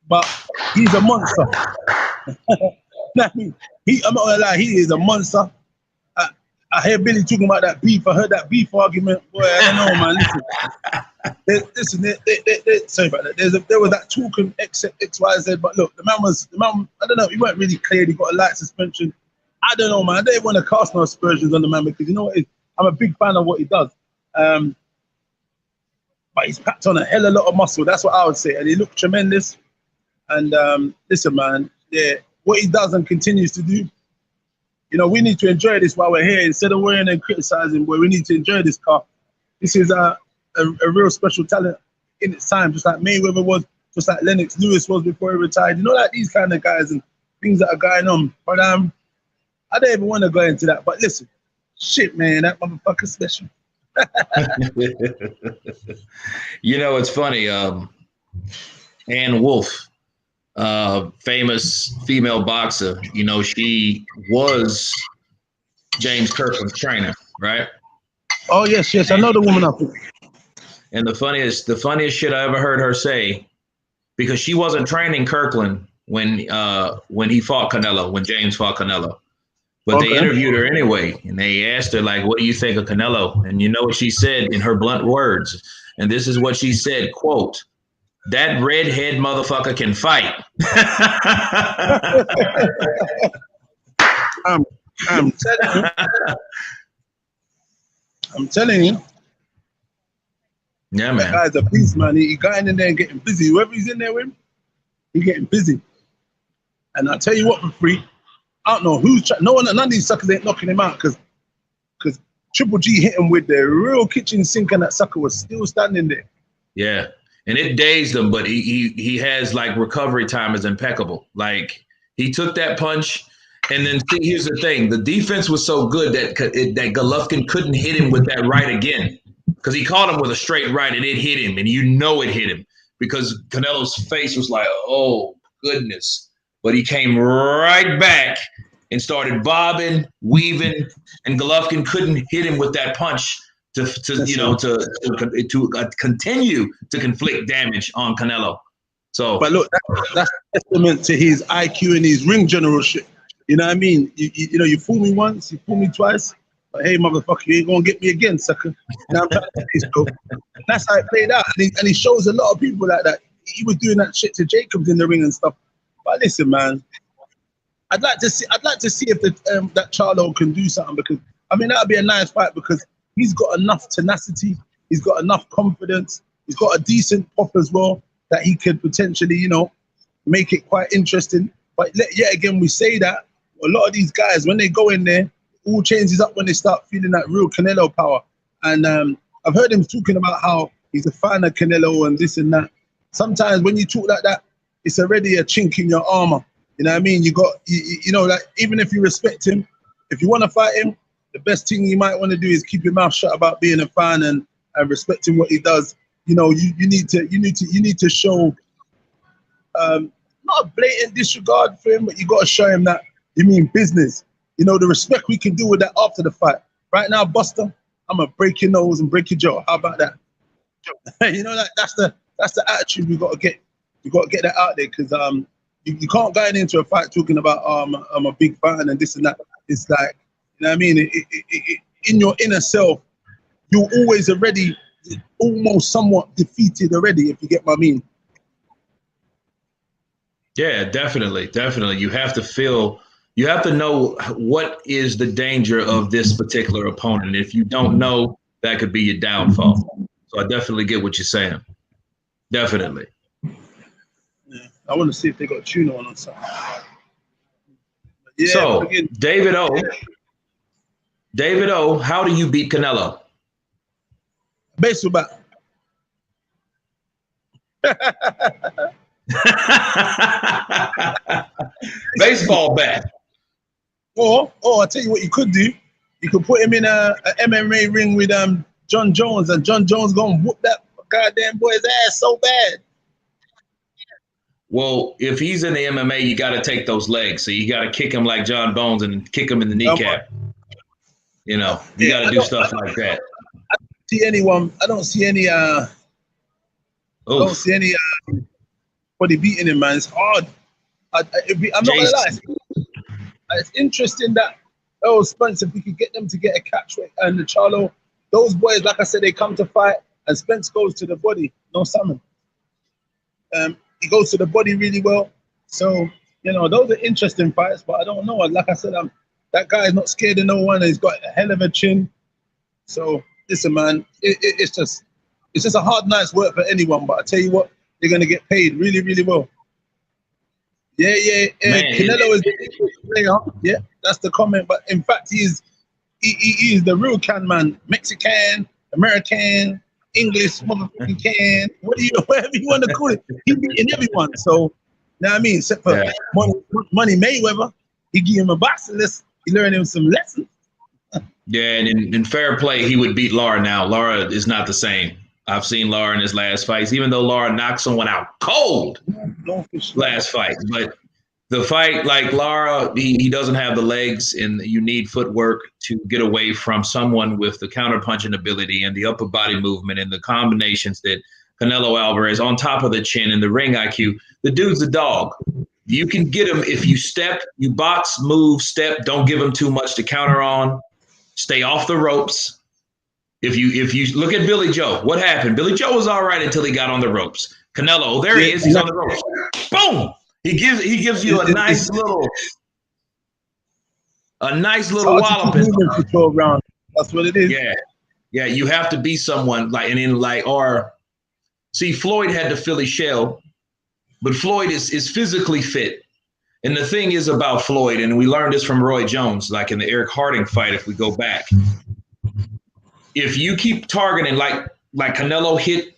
but he's a monster. I'm not gonna lie, he is a monster. I hear Billy talking about that beef. I heard that beef argument. Boy, I don't know, man. Listen, sorry about that. There was that talking XYZ, but look, the man, I don't know, he weren't really clear. He got a light suspension. I don't know, man. I don't want to cast no aspersions on the man because you know what? I'm a big fan of what he does. But he's packed on a hell of a lot of muscle. That's what I would say. And he looked tremendous. And listen, man, yeah, what he does and continues to do, you know, we need to enjoy this while we're here. Instead of worrying and criticizing, boy, we need to enjoy this car. This is a real special talent in its time, just like Mayweather was, just like Lennox Lewis was before he retired. You know, like these kind of guys and things that are going on. But I don't even want to go into that. But listen, shit, man, that motherfucker's special. You know, it's funny. Ann Wolfe, famous female boxer, you know, she was James Kirkland's trainer, right? Oh, yes, I know the woman up there. And the funniest shit I ever heard her say, because she wasn't training Kirkland when he fought Canelo, when James fought Canelo. But They interviewed her anyway, and they asked her, like, what do you think of Canelo? And you know what she said in her blunt words? And this is what she said, quote, that redhead motherfucker can fight. I'm telling you. Yeah, man. That guy's a beast, man. He got in there and getting busy. Whoever he's in there with, he's getting busy. And I'll tell you what, for free, I don't know who's none of these suckers ain't knocking him out because Triple G hit him with the real kitchen sink and that sucker was still standing there. Yeah. And it dazed him, but he has like recovery time is impeccable. Like he took that punch, and then see, here's the thing: the defense was so good that Golovkin couldn't hit him with that right again, because he caught him with a straight right and it hit him, and you know it hit him because Canelo's face was like, oh goodness, but he came right back and started bobbing, weaving, and Golovkin couldn't hit him with that punch. To continue to conflict damage on Canelo. So, but look, that's testament to his IQ and his ring generalship. You know what I mean? You know, you fool me once, you fool me twice, but hey, motherfucker, you ain't gonna get me again, sucker. And I'm trying to say so. That's how it played out, and he shows a lot of people like that. He was doing that shit to Jacobs in the ring and stuff. But listen, man, I'd like to see if that Charlo can do something, because I mean that'd be a nice fight because he's got enough tenacity. He's got enough confidence. He's got a decent pop as well that he could potentially, you know, make it quite interesting. But yet again, we say that a lot of these guys, when they go in there, it all changes up when they start feeling that real Canelo power. And I've heard him talking about how he's a fan of Canelo and this and that. Sometimes when you talk like that, it's already a chink in your armor. You know what I mean? You know, like even if you respect him, if you want to fight him, the best thing you might want to do is keep your mouth shut about being a fan and respecting what he does. You know, you need to show not a blatant disregard for him, but you got to show him that you mean business. You know, the respect we can do with that after the fight. Right now, Buster, I'm gonna break your nose and break your jaw. How about that? You know, that's the attitude we got to get. We got to get that out there, because you can't go into a fight talking about I'm a big fan and this and that. It's like, you know what I mean? In your inner self, you're always already almost somewhat defeated already, if you get what I mean. Yeah, definitely. You have to know what is the danger of this particular opponent. If you don't know, that could be your downfall. So I definitely get what you're saying. Definitely. Yeah, I want to see if they got tuna on or something. Yeah, so, David O, how do you beat Canelo? Baseball bat. Baseball bat. Or I'll tell you what you could do. You could put him in a MMA ring with John Jones, and John Jones gonna whoop that goddamn boy's ass so bad. Well, if he's in the MMA, you got to take those legs. So you got to kick him like John Bones and kick him in the kneecap. You know, you got to do stuff like that. I don't see any body beating him, man. It's hard. I'm not gonna lie. It's interesting that Spence, if we could get them to get a catch weight, and the Charlo, those boys, like I said, they come to fight, and Spence goes to the body, no salmon. He goes to the body really well. So, you know, those are interesting fights, but I don't know. Like I said, that guy is not scared of no one. He's got a hell of a chin. So, listen, man, it's just a hard night's work for anyone. But I tell you what, they're gonna get paid really, really well. Yeah. Canelo is the player. Yeah, that's the comment. But in fact, he is the real can man. Mexican, American, English, motherfucking can. Whatever you want to call it. He beating everyone. So, you know what I mean? Except for Money Mayweather, he give him a boxing lesson. He learned him some lessons. Yeah, and in fair play, he would beat Lara now. Lara is not the same. I've seen Lara in his last fights, even though Lara knocked someone out cold last fight. But the fight, like Lara, he doesn't have the legs, and you need footwork to get away from someone with the counterpunching ability and the upper body movement and the combinations that Canelo Alverez, on top of the chin and the ring IQ, the dude's a dog. You can get him if you step, you box, move, step, don't give him too much to counter on, stay off the ropes. If you look at Billy Joe, what happened? Billy Joe was all right until he got on the ropes. Canelo, there he is. He's on the ropes. Boom! He gives you a nice little wallop. That's what it is. Yeah. You have to be someone see, Floyd had the Philly shell, but Floyd is physically fit. And the thing is about Floyd, and we learned this from Roy Jones, like in the Eric Harding fight, if we go back. If you keep targeting, like Canelo hit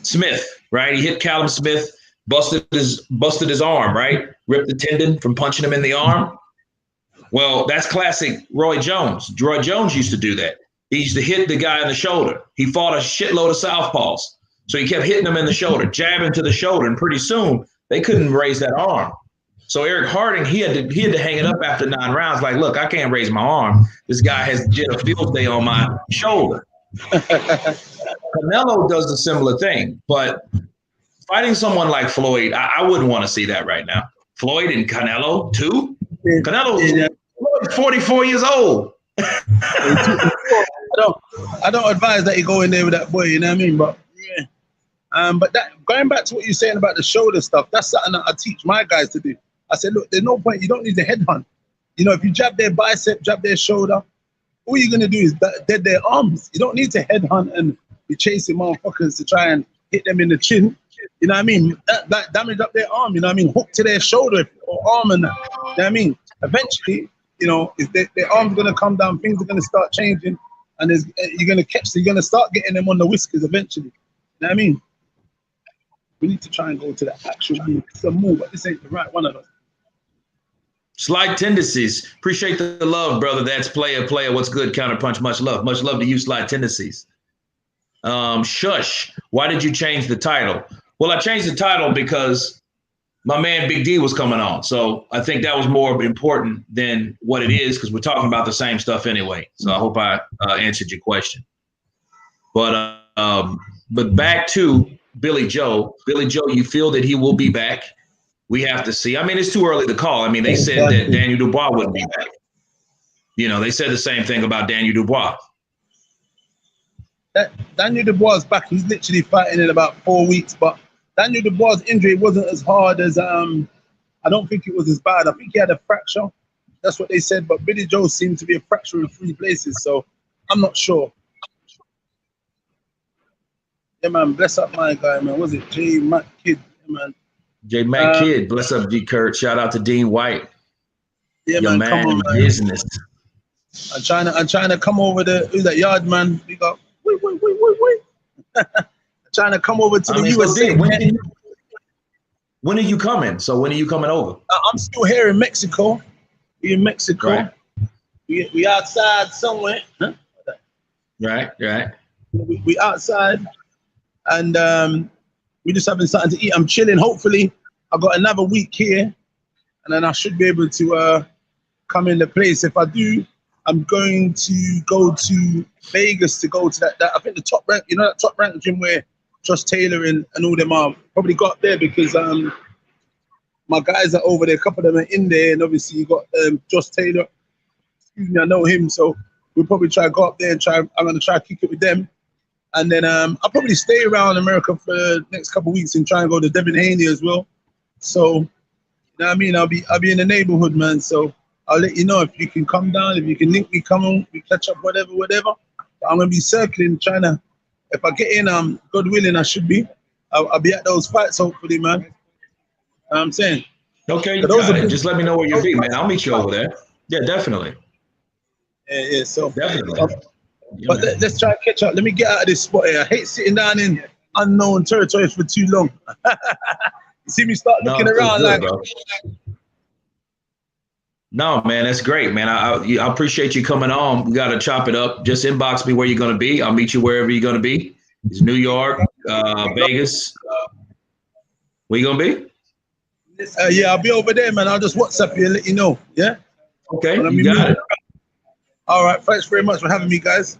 Smith, right? He hit Callum Smith, busted his arm, right? Ripped the tendon from punching him in the arm. Well, that's classic Roy Jones. Roy Jones used to do that. He used to hit the guy in the shoulder. He fought a shitload of southpaws. So he kept hitting him in the shoulder, jabbing to the shoulder, and pretty soon they couldn't raise that arm. So Eric Harding, he had to hang it up after 9 rounds. Like, look, I can't raise my arm. This guy has a field day on my shoulder. Canelo does a similar thing, but fighting someone like Floyd, I wouldn't want to see that right now. Floyd and Canelo too. Canelo, 44 years old. I don't advise that you go in there with that boy. You know what I mean? But yeah. But that going back to what you're saying about the shoulder stuff, that's something that I teach my guys to do. I said, look, there's no point. You don't need to headhunt. You know, if you jab their bicep, jab their shoulder, all you're going to do is dead their arms. You don't need to headhunt and be chasing motherfuckers to try and hit them in the chin. You know what I mean? That damage up their arm, you know what I mean? Hook to their shoulder or arm and that. You know what I mean? Eventually, you know, if their arm's going to come down, things are going to start changing, and you're going to start getting them on the whiskers eventually. You know what I mean? We need to try and go to the actual move. It's a move, but this ain't the right one of us. Slight tendencies. Appreciate the love, brother. That's player. What's good? Counterpunch. Much love. Much love to you, Slight tendencies. Shush. Why did you change the title? Well, I changed the title because my man Big D was coming on. So I think that was more important than what it is because we're talking about the same stuff anyway. So I hope I answered your question. But back to Billy Joe. Billy Joe, you feel that he will be back? We have to see. I mean, it's too early to call. I mean, they said that Daniel Dubois wouldn't be back. You know, they said the same thing about Daniel Dubois. Daniel Dubois is back. He's literally fighting in about 4 weeks. But Daniel Dubois' injury wasn't as hard as I don't think it was as bad. I think he had a fracture. That's what they said. But Billy Joe seemed to be a fracture in 3 places. So I'm not sure. Yeah, man. Bless up my guy, man. Was it J Mac Kid? Yeah, man. J Mac Kid. Bless up G Kurt. Shout out to Dean White. Yeah, your man. Come on, man. Business. I'm trying to come over the who's that yard man? We got wait. Trying to come over to the USA. When are you coming? So when are you coming over? I'm still here in Mexico. We in Mexico. Right. We outside somewhere. Huh? Right. We outside, and we just having something to eat. I'm chilling. Hopefully, I got another week here, and then I should be able to come in the place. If I do, I'm going to go to Vegas to go to that I think the top rank, that top rank gym where Josh Taylor and all them are. Probably got there because my guys are over there. A couple of them are in there, and obviously you got Josh Taylor. Excuse me, I know him, so we'll probably try to go up there and try. I'm gonna try to kick it with them, and then I'll probably stay around America for the next couple of weeks and try and go to Devin Haney as well. So, you know what I mean? I'll be in the neighborhood, man. So I'll let you know if you can come down, if you can link me, come on, we catch up, whatever. I'm gonna be circling, trying to. If I get in, God willing, I should be. I'll be at those fights, hopefully, man. You know what I'm saying. Okay, you got it. Just let me know where you'll be, man. I'll meet you over there. Yeah, definitely. Yeah. So definitely. But let's try to catch up. Let me get out of this spot here. I hate sitting down in unknown territories for too long. You see me start looking around good, like. Bro. No, man, that's great, man. I appreciate you coming on. We got to chop it up. Just inbox me where you're going to be. I'll meet you wherever you're going to be. It's New York, Vegas. Where you going to be? Yeah, I'll be over there, man. I'll just WhatsApp you and let you know. Yeah? Okay, you got it. All right. Thanks very much for having me, guys.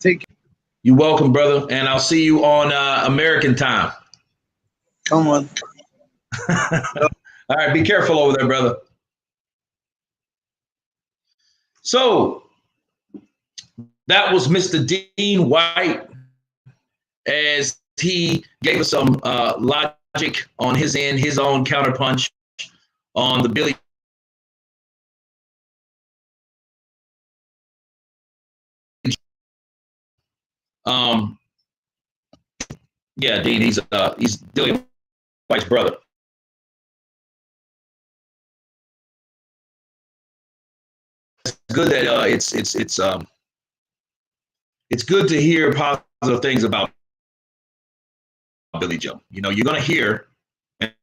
Take care. You're welcome, brother. And I'll see you on American time. Come on. All right. Be careful over there, brother. So that was Mr. Dean Whyte as he gave us some logic on his end, his own counterpunch on the Billy. Yeah, Dean, he's Dillian Whyte's brother. It's good that it's good to hear positive things about Billy Joe. You know, you're gonna hear it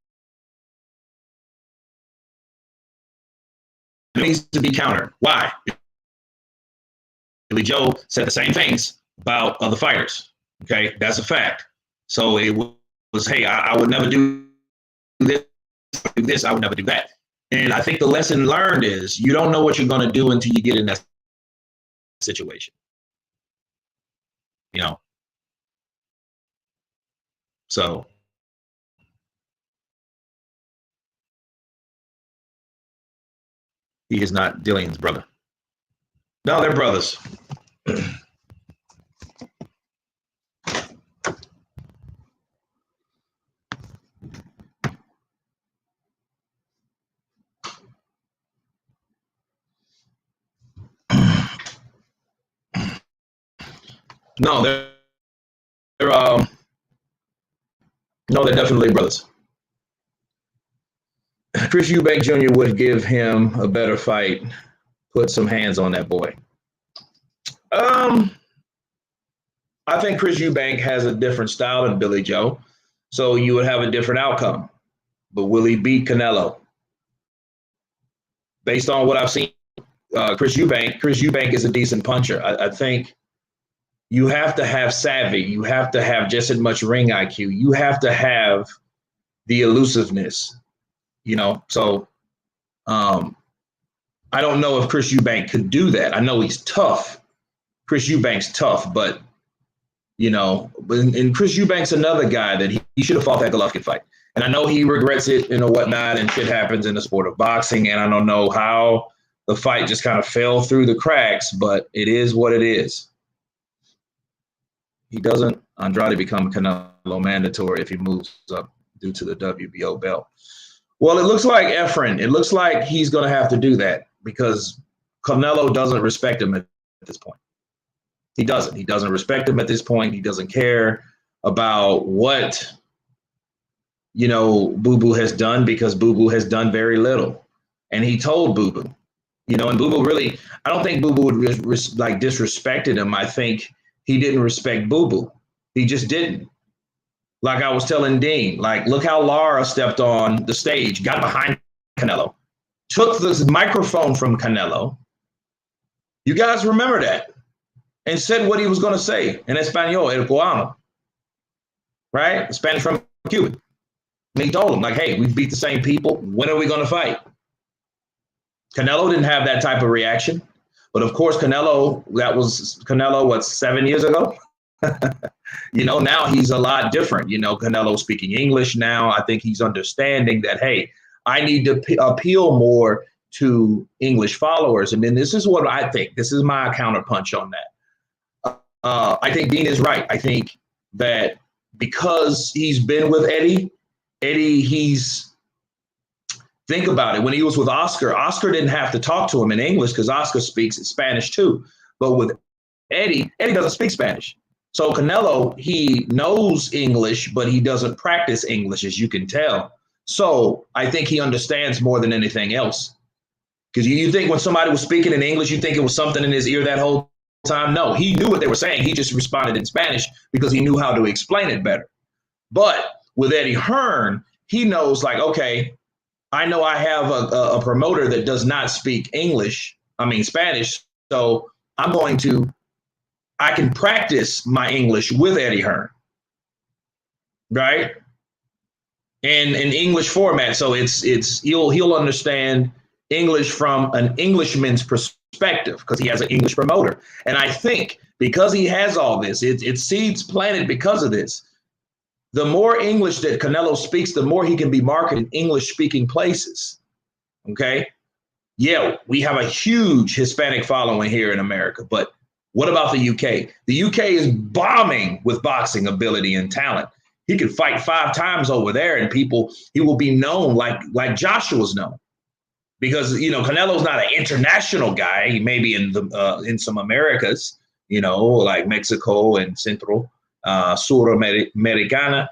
needs to be countered. Why? Billy Joe said the same things about other fighters. Okay, that's a fact. So it was, hey, I would never do this, I would never do that. And I think the lesson learned is you don't know what you're going to do until you get in that situation. You know? So. He is not Dillian's brother. No, they're brothers. No, they're definitely brothers. Chris Eubank Jr. would give him a better fight. Put some hands on that boy. I think Chris Eubank has a different style than Billy Joe, so you would have a different outcome. But will he beat Canelo? Based on what I've seen, Chris Eubank is a decent puncher. I think you have to have savvy. You have to have just as much ring IQ. You have to have the elusiveness, So I don't know if Chris Eubank could do that. I know he's tough. Chris Eubank's tough, but and Chris Eubank's another guy that he should have fought that Golovkin fight. And I know he regrets it, whatnot, and shit happens in the sport of boxing. And I don't know how the fight just kind of fell through the cracks, but it is what it is. He doesn't Andrade become Canelo mandatory if he moves up due to the WBO belt. Well, it looks like Efren. It looks like he's going to have to do that because Canelo doesn't respect him at this point. He doesn't. He doesn't respect him at this point. He doesn't care about what, Boo Boo has done because Boo Boo has done very little. And he told Boo Boo, and Boo Boo really, I don't think Boo Boo would disrespected him. I think he didn't respect Boo Boo. He just didn't. Like I was telling Dean, look how Lara stepped on the stage, got behind Canelo, took this microphone from Canelo. You guys remember that? And said what he was going to say in Espanol, el cubano, right? Spanish from Cuban. And he told him, hey, we beat the same people. When are we going to fight? Canelo didn't have that type of reaction. But of course, Canelo, what, 7 years ago? Now he's a lot different. Canelo speaking English now. I think he's understanding that, hey, I need to appeal more to English followers. And then this is what I think. This is my counterpunch on that. I think Dean is right. I think that because he's been with Eddie, think about it. When he was with Oscar didn't have to talk to him in English because Oscar speaks Spanish too. But with Eddie doesn't speak Spanish. So Canelo, he knows English, but he doesn't practice English, as you can tell. So I think he understands more than anything else. Because you think when somebody was speaking in English, you think it was something in his ear that whole time? No, he knew what they were saying. He just responded in Spanish because he knew how to explain it better. But with Eddie Hearn, he knows okay, I know I have a promoter that does not speak Spanish. So I can practice my English with Eddie Hearn, right? And in English format. So he'll understand English from an Englishman's perspective because he has an English promoter. And I think because he has all this, it's seeds planted because of this. The more English that Canelo speaks, the more he can be marketed in English-speaking places, okay? Yeah, we have a huge Hispanic following here in America, but what about the UK? The UK is bombing with boxing ability and talent. He could fight 5 times over there and he will be known like Joshua's known. Because, Canelo's not an international guy. He may be in some Americas, like Mexico and Central, Suramericana,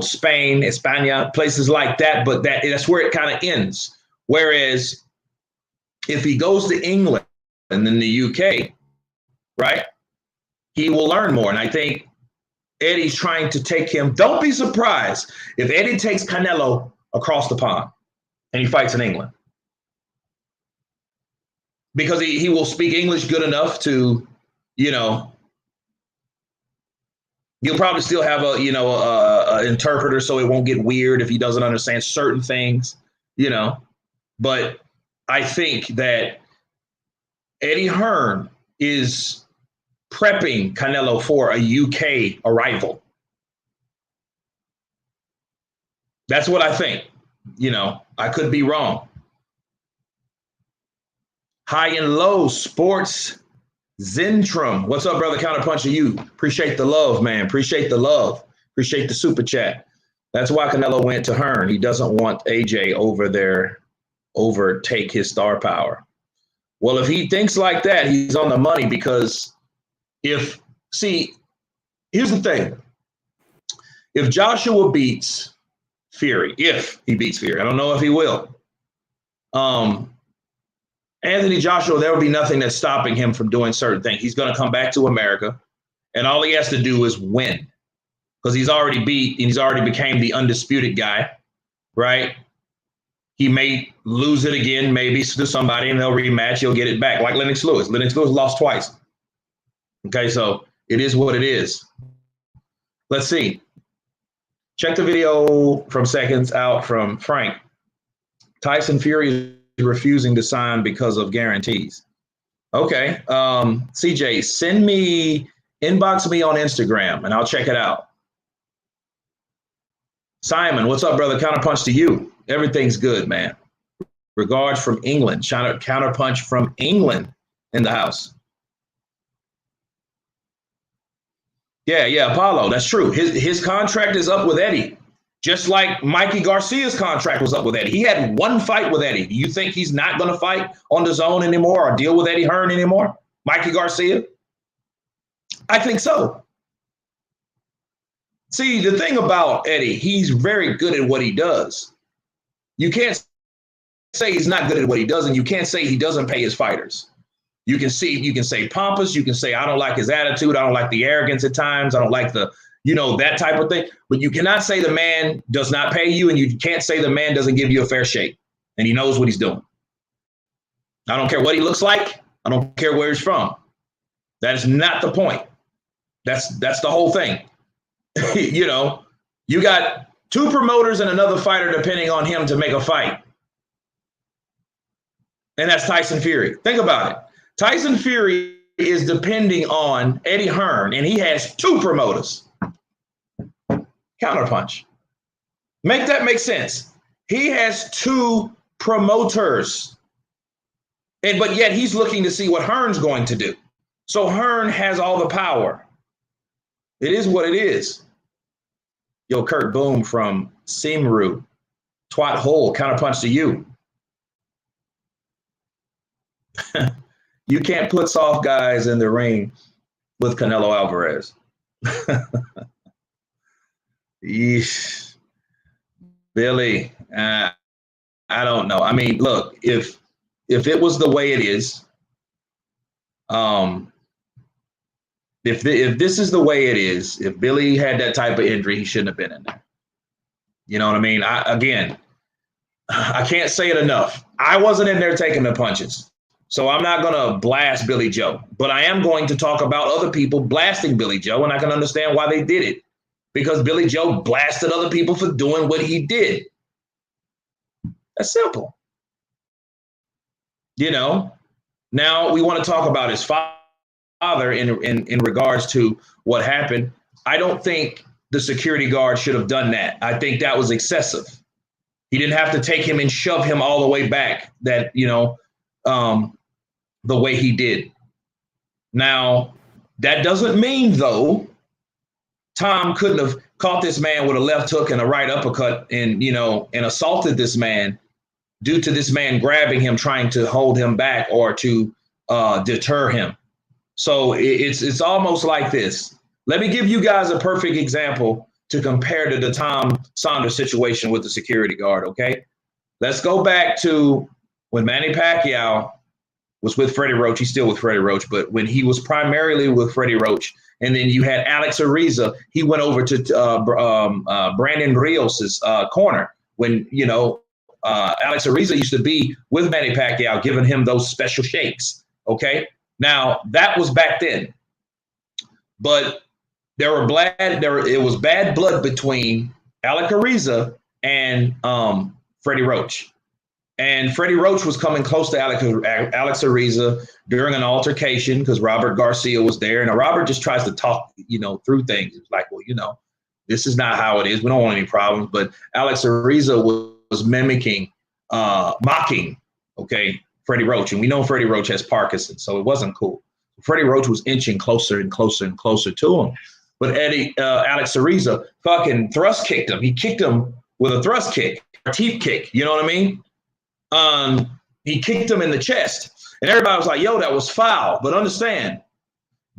Spain, España, places like that. But that's where it kind of ends. Whereas if he goes to England and then the UK, right, he will learn more. And I think Eddie's trying to take him. Don't be surprised if Eddie takes Canelo across the pond and he fights in England. Because he will speak English good enough to, he'll probably still have a interpreter so it won't get weird if he doesn't understand certain things, But I think that Eddie Hearn is prepping Canelo for a UK arrival. That's what I think. I could be wrong. High and Low Sports Zentrum. What's up, brother? Counterpunch to you. Appreciate the love, man. Appreciate the love. Appreciate the super chat. That's why Canelo went to Hearn. He doesn't want AJ overtake his star power. Well, if he thinks like that, he's on the money because here's the thing. If Joshua beats Fury, if he beats Fury, I don't know if he will. Anthony Joshua, there will be nothing that's stopping him from doing certain things. He's going to come back to America, and all he has to do is win because he's already beat and he's already became the undisputed guy, right? He may lose it again, maybe to somebody, and they'll rematch. He'll get it back, like Lennox Lewis. Lennox Lewis lost twice. Okay, so It is what it is. Let's see. Check the video from seconds out from Frank. Tyson Fury is refusing to sign because of guarantees. Okay. CJ, inbox me on Instagram and I'll check it out. Simon, what's up, brother? Counterpunch to you. Everything's good, man. Regards from England. Counterpunch from England in the house. Yeah, Apollo. That's true. His contract is up with Eddie, just like Mikey Garcia's contract was up with Eddie. He had one fight with Eddie. Do you think he's not going to fight on the zone anymore or deal with Eddie Hearn anymore? Mikey Garcia? I think so. See, the thing about Eddie, he's very good at what he does. You can't say he's not good at what he does, and you can't say he doesn't pay his fighters. You can say pompous. You can say, I don't like his attitude. I don't like the arrogance at times. I don't like that type of thing. But you cannot say the man does not pay you, and you can't say the man doesn't give you a fair shake, and he knows what he's doing. I don't care what he looks like. I don't care where he's from. That is not the point. That's the whole thing. You got two promoters and another fighter depending on him to make a fight. And that's Tyson Fury. Think about it. Tyson Fury is depending on Eddie Hearn, and he has two promoters. Counterpunch. Make that make sense. He has two promoters. But yet he's looking to see what Hearn's going to do. So Hearn has all the power. It is what it is. Yo, Kurt Boom from Simru. Twat hole. Counterpunch to you. You can't put soft guys in the ring with Canelo Alverez. Yeesh. Billy, I don't know. I mean, look, if it was the way it is, if this is the way it is, if Billy had that type of injury, he shouldn't have been in there. You know what I mean? I can't say it enough. I wasn't in there taking the punches. So I'm not going to blast Billy Joe, but I am going to talk about other people blasting Billy Joe, and I can understand why they did it, because Billy Joe blasted other people for doing what he did. That's simple. Now we want to talk about his father in regards to what happened. I don't think the security guard should have done that. I think that was excessive. He didn't have to take him and shove him all the way back the way he did. Now, that doesn't mean, though, Tom couldn't have caught this man with a left hook and a right uppercut and assaulted this man due to this man grabbing him, trying to hold him back or to deter him. So it's almost like this. Let me give you guys a perfect example to compare to the Tom Saunders situation with the security guard, okay? Let's go back to when Manny Pacquiao was with Freddie Roach. He's still with Freddie Roach, but when he was primarily with Freddie Roach, and then you had Alex Ariza, he went over to Brandon Rios' corner when, Alex Ariza used to be with Manny Pacquiao, giving him those special shakes, okay? Now, that was back then. But it was bad blood between Alex Ariza and Freddie Roach. And Freddie Roach was coming close to Alex Ariza during an altercation because Robert Garcia was there. And Robert just tries to talk, through things. It's like, well, this is not how it is. We don't want any problems. But Alex Ariza was mocking, Freddie Roach. And we know Freddie Roach has Parkinson's, so it wasn't cool. Freddie Roach was inching closer and closer and closer to him. But Alex Ariza fucking thrust kicked him. He kicked him with a thrust kick, a teeth kick. You know what I mean? He kicked him in the chest. And everybody was like, yo, that was foul. But understand,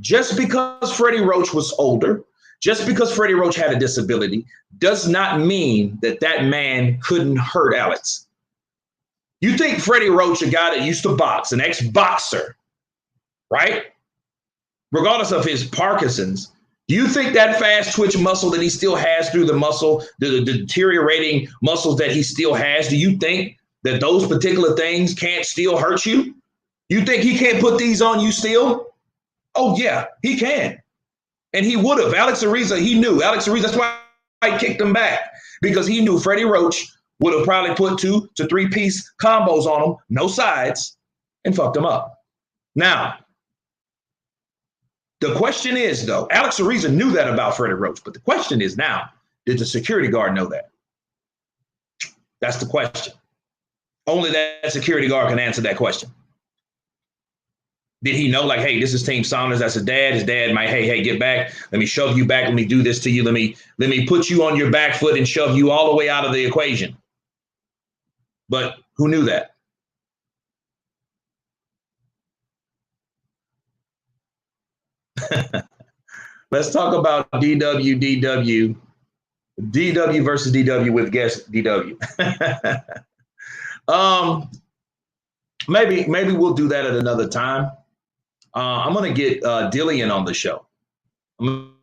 just because Freddie Roach was older, just because Freddie Roach had a disability, does not mean that man couldn't hurt Alex. You think Freddie Roach, a guy that used to box, an ex-boxer, right? Regardless of his Parkinson's, do you think that fast twitch muscle that he still has through the deteriorating muscles that he still has, do you think that those particular things can't still hurt you? You think he can't put these on you still? Oh, yeah, he can. And he would have. Alex Ariza, he knew. Alex Ariza, that's why I kicked him back, because he knew Freddie Roach would have probably put 2 to 3 piece combos on him, no sides, and fucked him up. Now, the question is, though, Alex Ariza knew that about Freddie Roach, but the question is now, did the security guard know that? That's the question. Only that security guard can answer that question. Did he know, like, hey, this is Team Saunders, that's his dad. His dad might, hey, get back. Let me shove you back. Let me do this to you. Let me put you on your back foot and shove you all the way out of the equation. But who knew that? Let's talk about DW versus DW with guest DW. Maybe we'll do that at another time. I'm gonna get Dillian on the show. I'm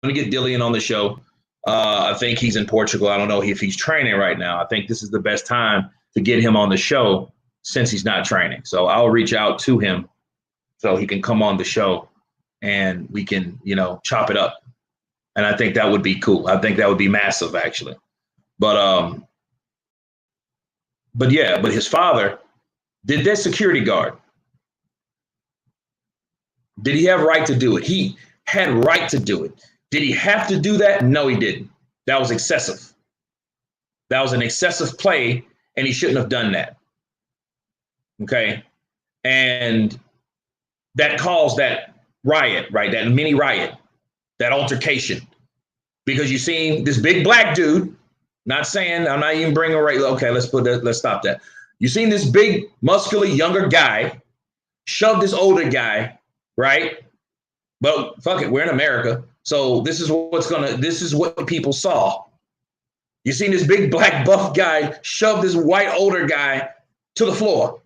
gonna get Dillian on the show. I think he's in Portugal. I don't know if he's training right now. I think this is the best time to get him on the show since he's not training. So I'll reach out to him so he can come on the show and we can, chop it up. And I think that would be cool. I think that would be massive, actually. But his father, did that security guard, did he have right to do it? He had right to do it. Did he have to do that? No, he didn't. That was excessive. That was an excessive play, and he shouldn't have done that. Okay? And that caused that riot, right? That mini riot, that altercation. Because you seen this big black dude, not saying, I'm not even bringing right. Okay, let's stop that. You seen this big, muscular, younger guy shove this older guy, right? But fuck it, we're in America. So this is what people saw. You seen this big black buff guy shove this white older guy to the floor.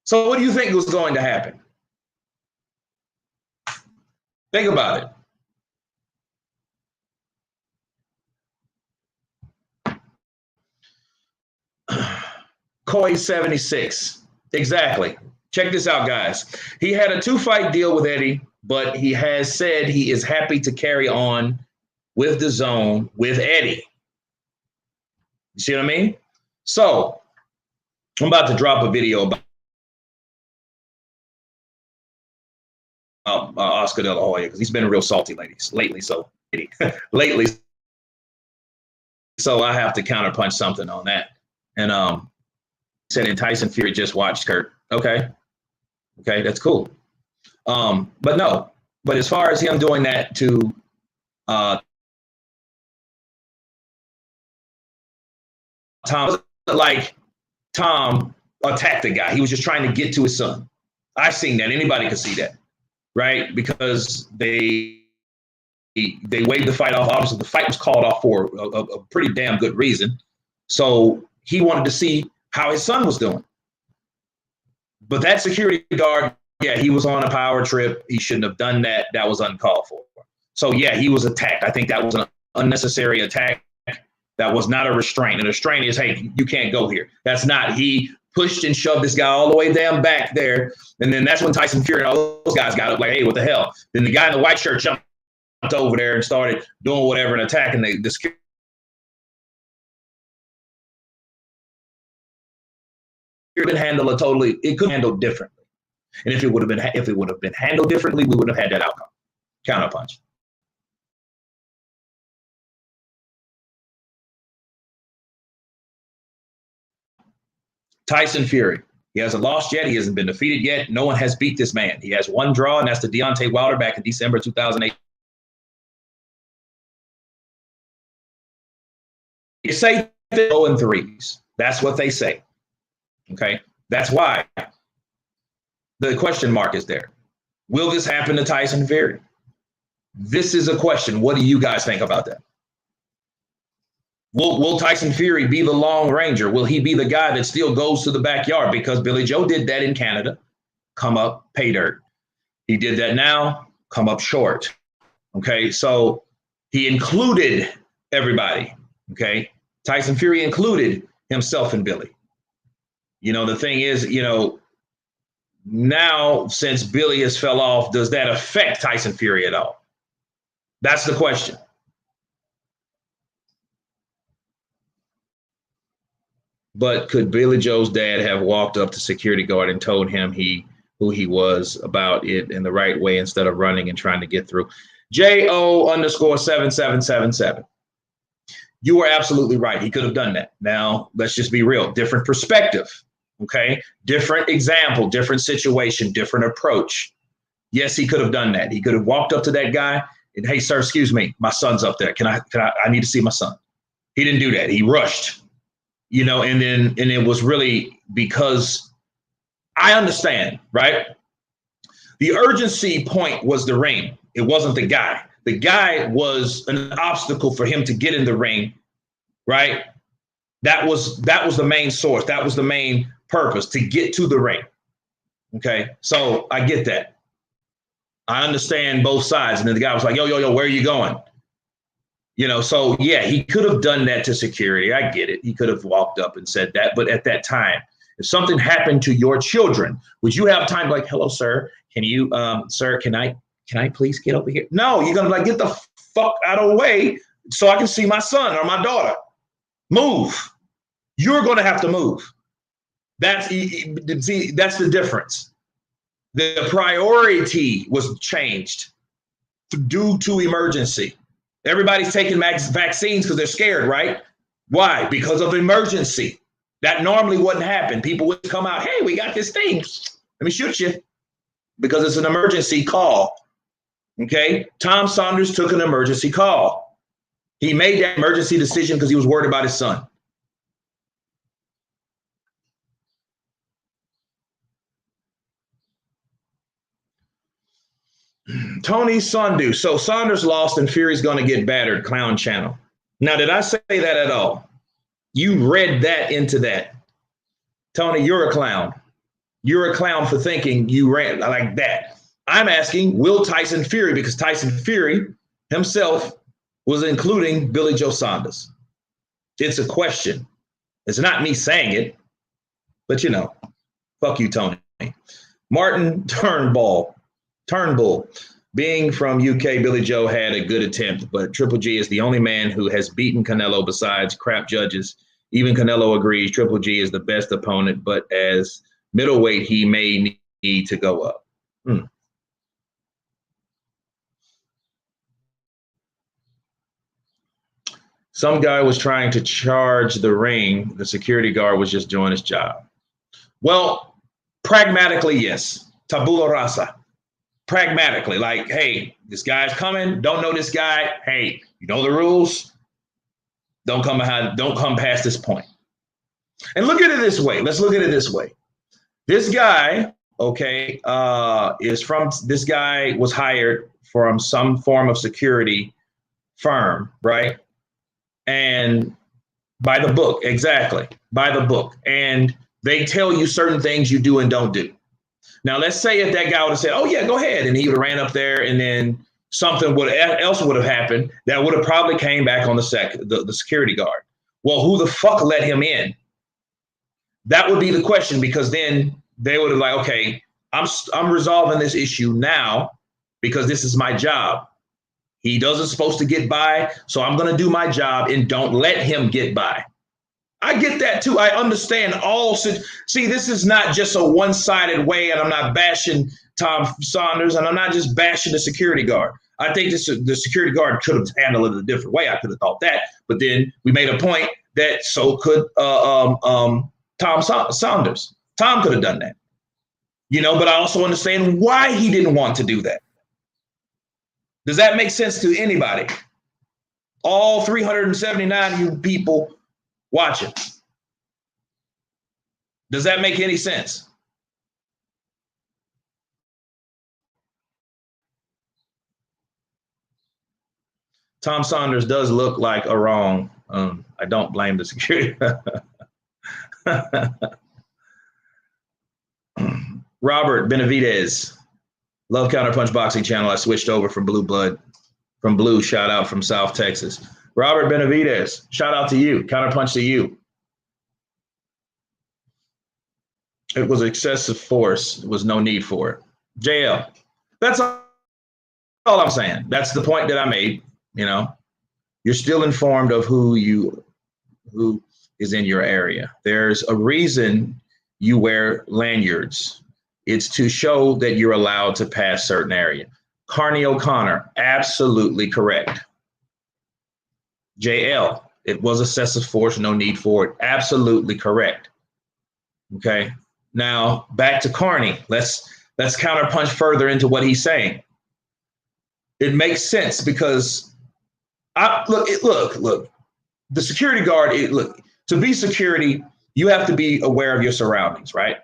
So what do you think was going to happen? Think about it. Koi 76. Exactly. Check this out, guys. He had a 2-fight deal with Eddie, but he has said he is happy to carry on with the zone with Eddie. You see what I mean? So I'm about to drop a video about Oscar De La Hoya, because he's been real salty lately. So I have to counterpunch something on that. And said, and Tyson Fury just watched Kurt. Okay, that's cool. But as far as him doing that to Tom, like Tom attacked the guy. He was just trying to get to his son. I've seen that. Anybody could see that, right? Because they waved the fight off. Obviously, the fight was called off for a pretty damn good reason. So he wanted to see how his son was doing. But that security guard, yeah, he was on a power trip. He shouldn't have done that. That was uncalled for. So, yeah, he was attacked. I think that was an unnecessary attack. That was not a restraint. And a restraint is, hey, you can't go here. That's not. He pushed and shoved this guy all the way down back there. And then that's when Tyson Fury and all those guys got up like, hey, what the hell? Then the guy in the white shirt jumped over there and started doing whatever and attacking the security. It could handle it could handle differently. And if it would have been handled differently, we wouldn't have had that outcome. Counterpunch. Tyson Fury. He hasn't lost yet. He hasn't been defeated yet. No one has beat this man. He has one draw, and that's the Deontay Wilder back in December 2008. They say 0-3s. That's what they say. Okay, that's why the question mark is there. Will this happen to Tyson Fury? This is a question. What do you guys think about that? Will Tyson Fury be the Long Ranger? Will he be the guy that still goes to the backyard? Because Billy Joe did that in Canada. Come up, pay dirt. He did that now, come up short. Okay, so he included everybody. Okay, Tyson Fury included himself and Billy. The thing is, now since Billy has fell off, does that affect Tyson Fury at all? That's the question. But could Billy Joe's dad have walked up to security guard and told him who he was about it in the right way instead of running and trying to get through? JO_7777. You were absolutely right. He could have done that. Now, let's just be real. Different perspective. Okay. Different example, different situation, different approach. Yes, he could have done that. He could have walked up to that guy and, hey, sir, excuse me, my son's up there. I need to see my son. He didn't do that. He rushed. And it was really because I understand, right? The urgency point was the ring. It wasn't the guy. The guy was an obstacle for him to get in the ring, right? That was the main source. That was the main purpose, to get to the ring. Okay, so I get that. I understand both sides. And then the guy was like, yo, where are you going? So yeah, he could have done that to security. I get it. He could have walked up and said that. But at that time, if something happened to your children, would you have time like, hello, sir, can you, sir, can I please get over here? No, you're going to get the fuck out of the way so I can see my son or my daughter. Move. You're going to have to move. That's the difference. The priority was changed due to emergency. Everybody's taking vaccines because they're scared, right? Why? Because of emergency. That normally wouldn't happen. People would come out, hey, we got this thing. Let me shoot you. Because it's an emergency call. Okay? Tom Saunders took an emergency call. He made that emergency decision because he was worried about his son. Tony Saunders. So Saunders lost and Fury's going to get battered. Clown channel. Now, did I say that at all? You read that into that. Tony, you're a clown. You're a clown for thinking you ran like that. I'm asking, will Tyson Fury, because Tyson Fury himself was including Billy Joe Saunders. It's a question. It's not me saying it, but fuck you, Tony. Martin Turnbull. Being from UK, Billy Joe had a good attempt, but Triple G is the only man who has beaten Canelo besides crap judges. Even Canelo agrees Triple G is the best opponent, but as middleweight, he may need to go up. Some guy was trying to charge the ring. The security guard was just doing his job. Well, pragmatically, yes. Tabula rasa. Pragmatically, like, hey, this guy's coming. Don't know this guy. Hey, you know the rules. Don't come past this point. And look at it this way. Let's look at it this way. This guy, okay, this guy was hired from some form of security firm, right? And by the book, exactly, by the book. And they tell you certain things you do and don't do. Now, let's say if that guy would have said, oh, yeah, go ahead. And he would have ran up there and then something else would have happened that would have probably came back on the security guard. Well, who the fuck let him in? That would be the question, because then they would have like, okay, I'm resolving this issue now because this is my job. He doesn't supposed to get by, so I'm going to do my job and don't let him get by. I get that too. I understand all. See, this is not just a one-sided way, and I'm not bashing Tom Saunders, and I'm not just bashing the security guard. I think the security guard could have handled it a different way. I could have thought that, but then we made a point that so could Tom Saunders. Tom could have done that, but I also understand why he didn't want to do that. Does that make sense to anybody? All 379 of you people watching. Does that make any sense? Tom Saunders does look like a wrong. I don't blame the security. Robert Benavidez. Love Counterpunch Boxing Channel. I switched over from Blue. Shout out from South Texas. Robert Benavidez. Shout out to you. Counterpunch to you. It was excessive force. There was no need for it. JL. That's all. all I'm saying. That's the point that I made. You know, you're still informed of who is in your area. There's a reason you wear lanyards. It's to show that you're allowed to pass certain area. Carney O'Connor, absolutely correct. JL, it was excessive force, no need for it. Absolutely correct. Okay. Now back to Carney. Let's counterpunch further into what he's saying. It makes sense because look. The security guard, to be security, you have to be aware of your surroundings, right?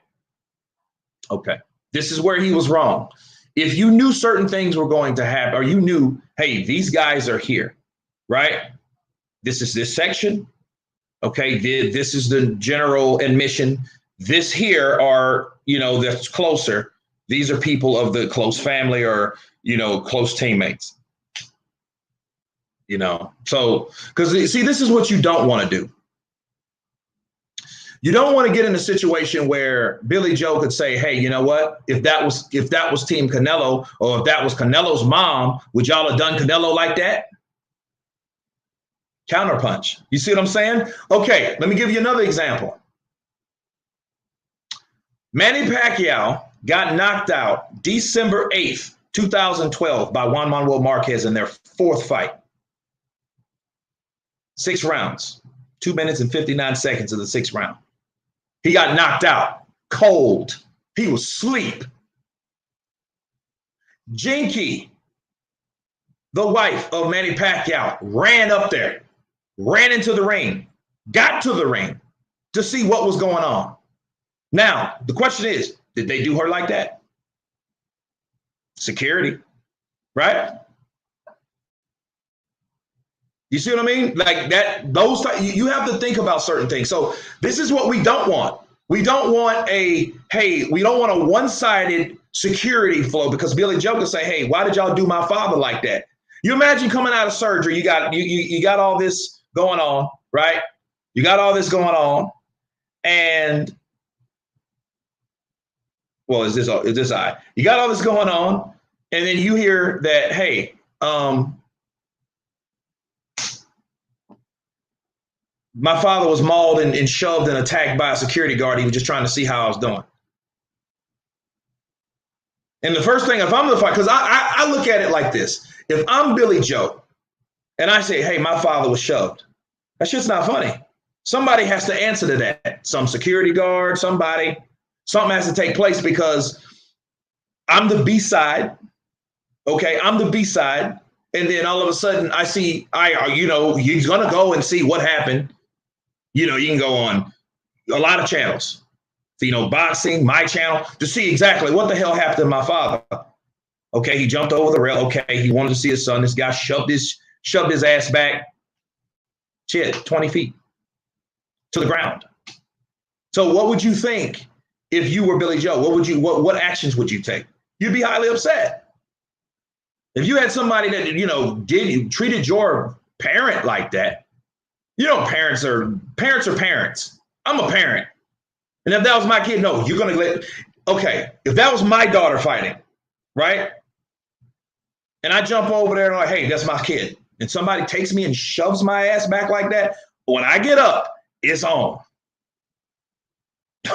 Okay. This is where he was wrong. If you knew certain things were going to happen, or you knew, hey, these guys are here, right? This is this section. Okay. This is the general admission. This here are, that's closer. These are people of the close family or, close teammates. So, because see, this is what you don't want to do. You don't want to get in a situation where Billy Joe could say, hey, you know what? If that was Team Canelo, or if that was Canelo's mom, would y'all have done Canelo like that? Counterpunch. You see what I'm saying? Okay, let me give you another example. Manny Pacquiao got knocked out December 8th, 2012 by Juan Manuel Marquez in their fourth fight. 6 rounds, 2 minutes and 59 seconds of the 6th round. He got knocked out cold. He was asleep. Jinky, the wife of Manny Pacquiao, ran up there, ran into the ring, got to the ring to see what was going on. Now, the question is, did they do her like that? Security, right? You see what I mean? Like that, you have to think about certain things. So this is what we don't want. We don't want a one-sided security flow, because Billy Joe could say, hey, why did y'all do my father like that? You imagine coming out of surgery, you got all this going on, right? You got all this going on, and well, is this eye? You got all this going on, and then you hear that, hey, my father was mauled and shoved and attacked by a security guard. He was just trying to see how I was doing. And the first thing, if I'm the fight, because I look at it like this. If I'm Billy Joe and I say, hey, my father was shoved, that shit's not funny. Somebody has to answer to that. Some security guard, something has to take place, because I'm the B side. Okay, I'm the B side. And then all of a sudden I see, you're going to go and see what happened. You can go on a lot of channels, boxing, my channel, to see exactly what the hell happened to my father. Okay, he jumped over the rail. Okay, he wanted to see his son. This guy shoved his ass back, 20 feet to the ground. So what would you think if you were Billy Joe? What actions would you take? You'd be highly upset. If you had somebody that, treated your parent like that. Parents are parents. I'm a parent. And if that was my kid, no, you're going to okay, if that was my daughter fighting, right? And I jump over there and I'm like, hey, that's my kid. And somebody takes me and shoves my ass back like that. When I get up, it's on.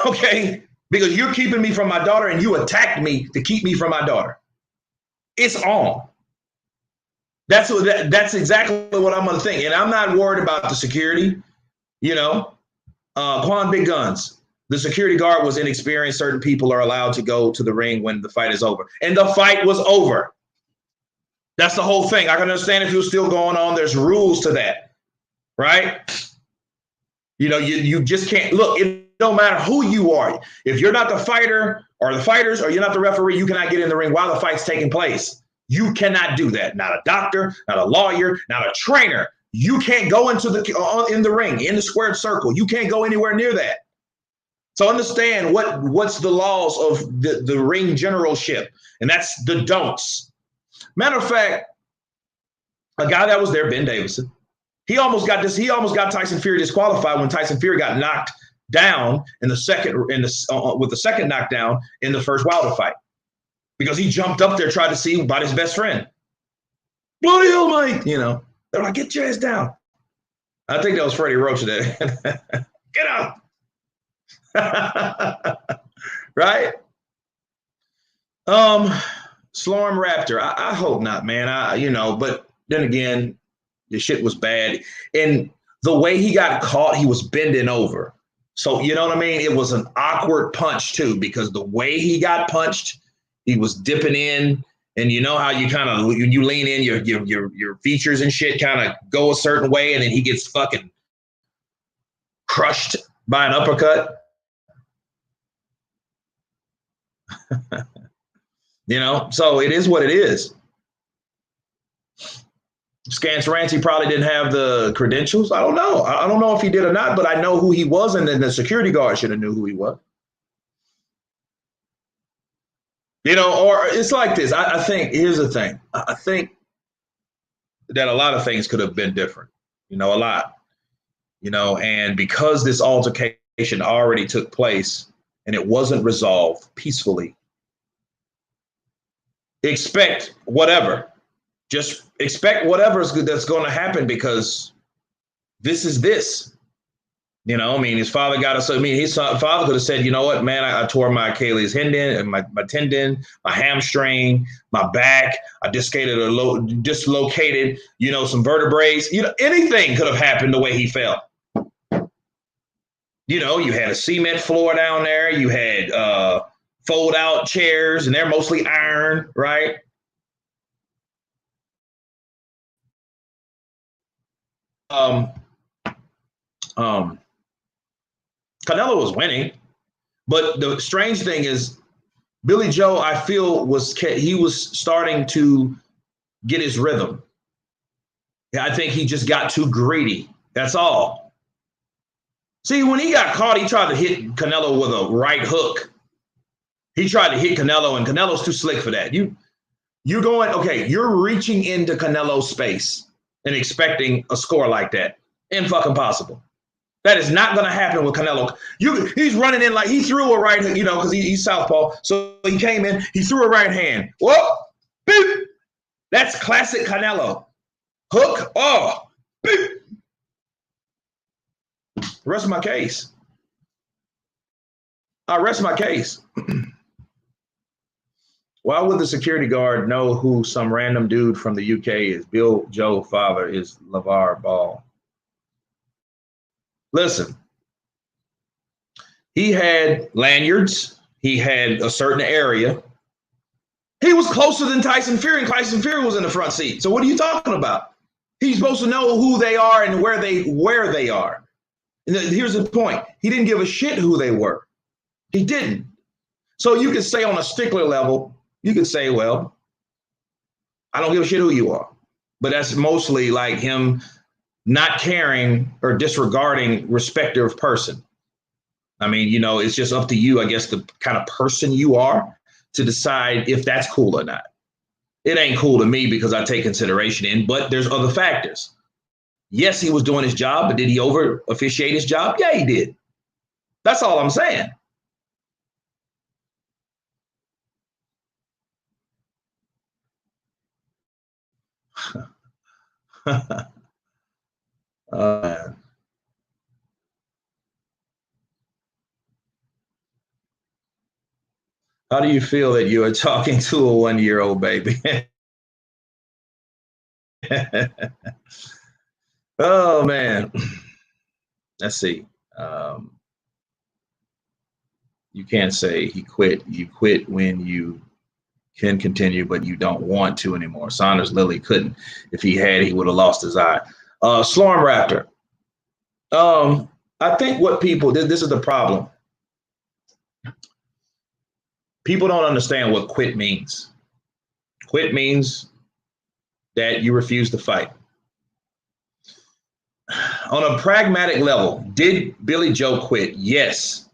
Okay? Because you're keeping me from my daughter and you attacked me to keep me from my daughter. It's on. That's exactly what I'm going to think. And I'm not worried about the security, Quan Big Guns. The security guard was inexperienced. Certain people are allowed to go to the ring when the fight is over. And the fight was over. That's the whole thing. I can understand if it was still going on. There's rules to that, right? You just can't. Look, it don't matter who you are. If you're not the fighter or the fighters, or you're not the referee, you cannot get in the ring while the fight's taking place. You cannot do that. Not a doctor, not a lawyer, not a trainer. You can't go into in the ring, in the squared circle. You can't go anywhere near that. So understand what's the laws of the ring generalship, and that's the don'ts. Matter of fact, a guy that was there, Ben Davison, he almost got Tyson Fury disqualified when Tyson Fury got knocked down with the second knockdown in the first Wilder fight. Because he jumped up there, tried to see about his best friend. bloody hell, Mike. You know, they're like, get your ass down. I think that was Freddie Roach that get up. Right? Slorm Raptor. I hope not, man. But then again, the shit was bad. And the way he got caught, he was bending over. So, you know what I mean? It was an awkward punch, too, because the way he got punched, he was dipping in. And you know how you kind of you lean in, your features and shit kind of go a certain way, and then he gets fucking crushed by an uppercut. You know, so it is what it is. Scance Rancy probably didn't have the credentials. I don't know. I don't know if he did or not, but I know who he was, and then the security guard should have knew who he was. You know, or it's like this. I think, here's the thing. I think that a lot of things could have been different, you know, a lot, you know, and because this altercation already took place and it wasn't resolved peacefully, expect whatever. Just expect whatever that's going to happen, because this is this. You know, I mean, his father got us. I mean, his father could have said, you know what, man, I tore my Achilles tendon, my tendon, my hamstring, my back. I dislocated, you know, some vertebrae. You know, anything could have happened the way he fell. You know, you had a cement floor down there. You had fold out chairs, and they're mostly iron, right? Canelo was winning, but the strange thing is Billy Joe, I feel, he was starting to get his rhythm. I think he just got too greedy. That's all. See, when he got caught, he tried to hit Canelo with a right hook. He tried to hit Canelo, and Canelo's too slick for that. You're going, okay, you're reaching into Canelo's space and expecting a score like that. Impossible. That is not going to happen with Canelo. He's running in like he threw a right hand, you know, because he's southpaw. So he came in, he threw a right hand. Whoa, beep. That's classic Canelo. Hook, oh, beep. Rest my case. I rest my case. Why would the security guard know who some random dude from the UK is? Bill Joe father is LeVar Ball. Listen, he had lanyards. He had a certain area. He was closer than Tyson Fury, and Tyson Fury was in the front seat. So what are you talking about? He's supposed to know who they are and where they are. And here's the point. He didn't give a shit who they were. He didn't. So you could say on a stickler level, you could say, well, I don't give a shit who you are. But that's mostly like him not caring or disregarding respective person. I mean, you know, it's just up to you, I guess, the kind of person you are to decide if that's cool or not. It ain't cool to me because I take consideration in, but there's other factors. Yes, he was doing his job, but did he over officiate his job? Yeah, he did. That's all I'm saying. How do you feel that you are talking to a 1-year-old baby? Oh, man. Let's see. You can't say he quit. You quit when you can continue, but you don't want to anymore. Saunders Lilly couldn't. If he had, he would have lost his eye. Slorm Raptor. I think what people, this is the problem. People don't understand what quit means. Quit means that you refuse to fight. On a pragmatic level, did Billy Joe quit? Yes.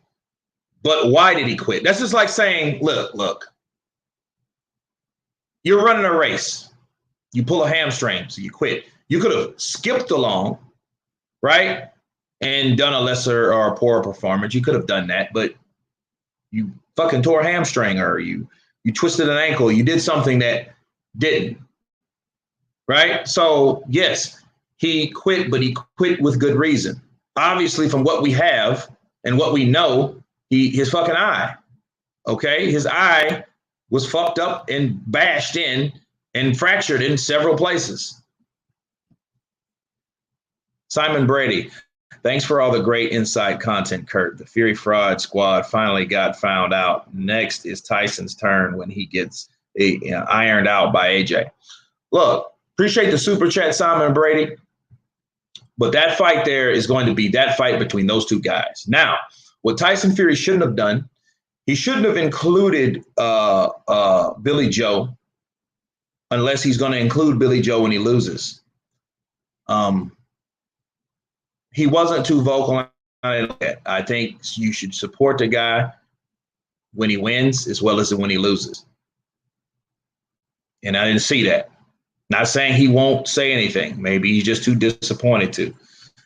But why did he quit? That's just like saying, look, you're running a race. You pull a hamstring, so you quit. You could have skipped along, right? And done a lesser or a poorer performance. You could have done that, but you fucking tore a hamstring, or you twisted an ankle. You did something that didn't, right? So yes, he quit, but he quit with good reason. Obviously, from what we have and what we know, his fucking eye, okay, his eye was fucked up and bashed in and fractured in several places. Simon Brady, thanks for all the great inside content, Kurt. The Fury Fraud Squad finally got found out. Next is Tyson's turn when he gets ironed out by AJ. Look, appreciate the super chat, Simon Brady. But that fight there is going to be that fight between those two guys. Now, what Tyson Fury shouldn't have done, he shouldn't have included Billy Joe unless he's going to include Billy Joe when he loses. He wasn't too vocal on it. I think you should support the guy when he wins as well as when he loses. And I didn't see that. Not saying he won't say anything. Maybe he's just too disappointed to.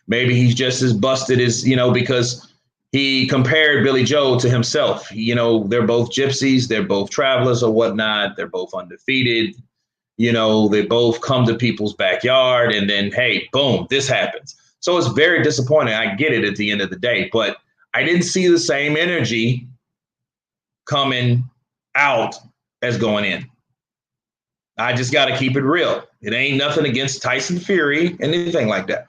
Maybe he's just as busted as, because he compared Billy Joe to himself. They're both gypsies. They're both travelers or whatnot. They're both undefeated. They both come to people's backyard and then, hey, boom, this happens. So it's very disappointing. I get it at the end of the day, but I didn't see the same energy coming out as going in. I just got to keep it real. It ain't nothing against Tyson Fury, anything like that.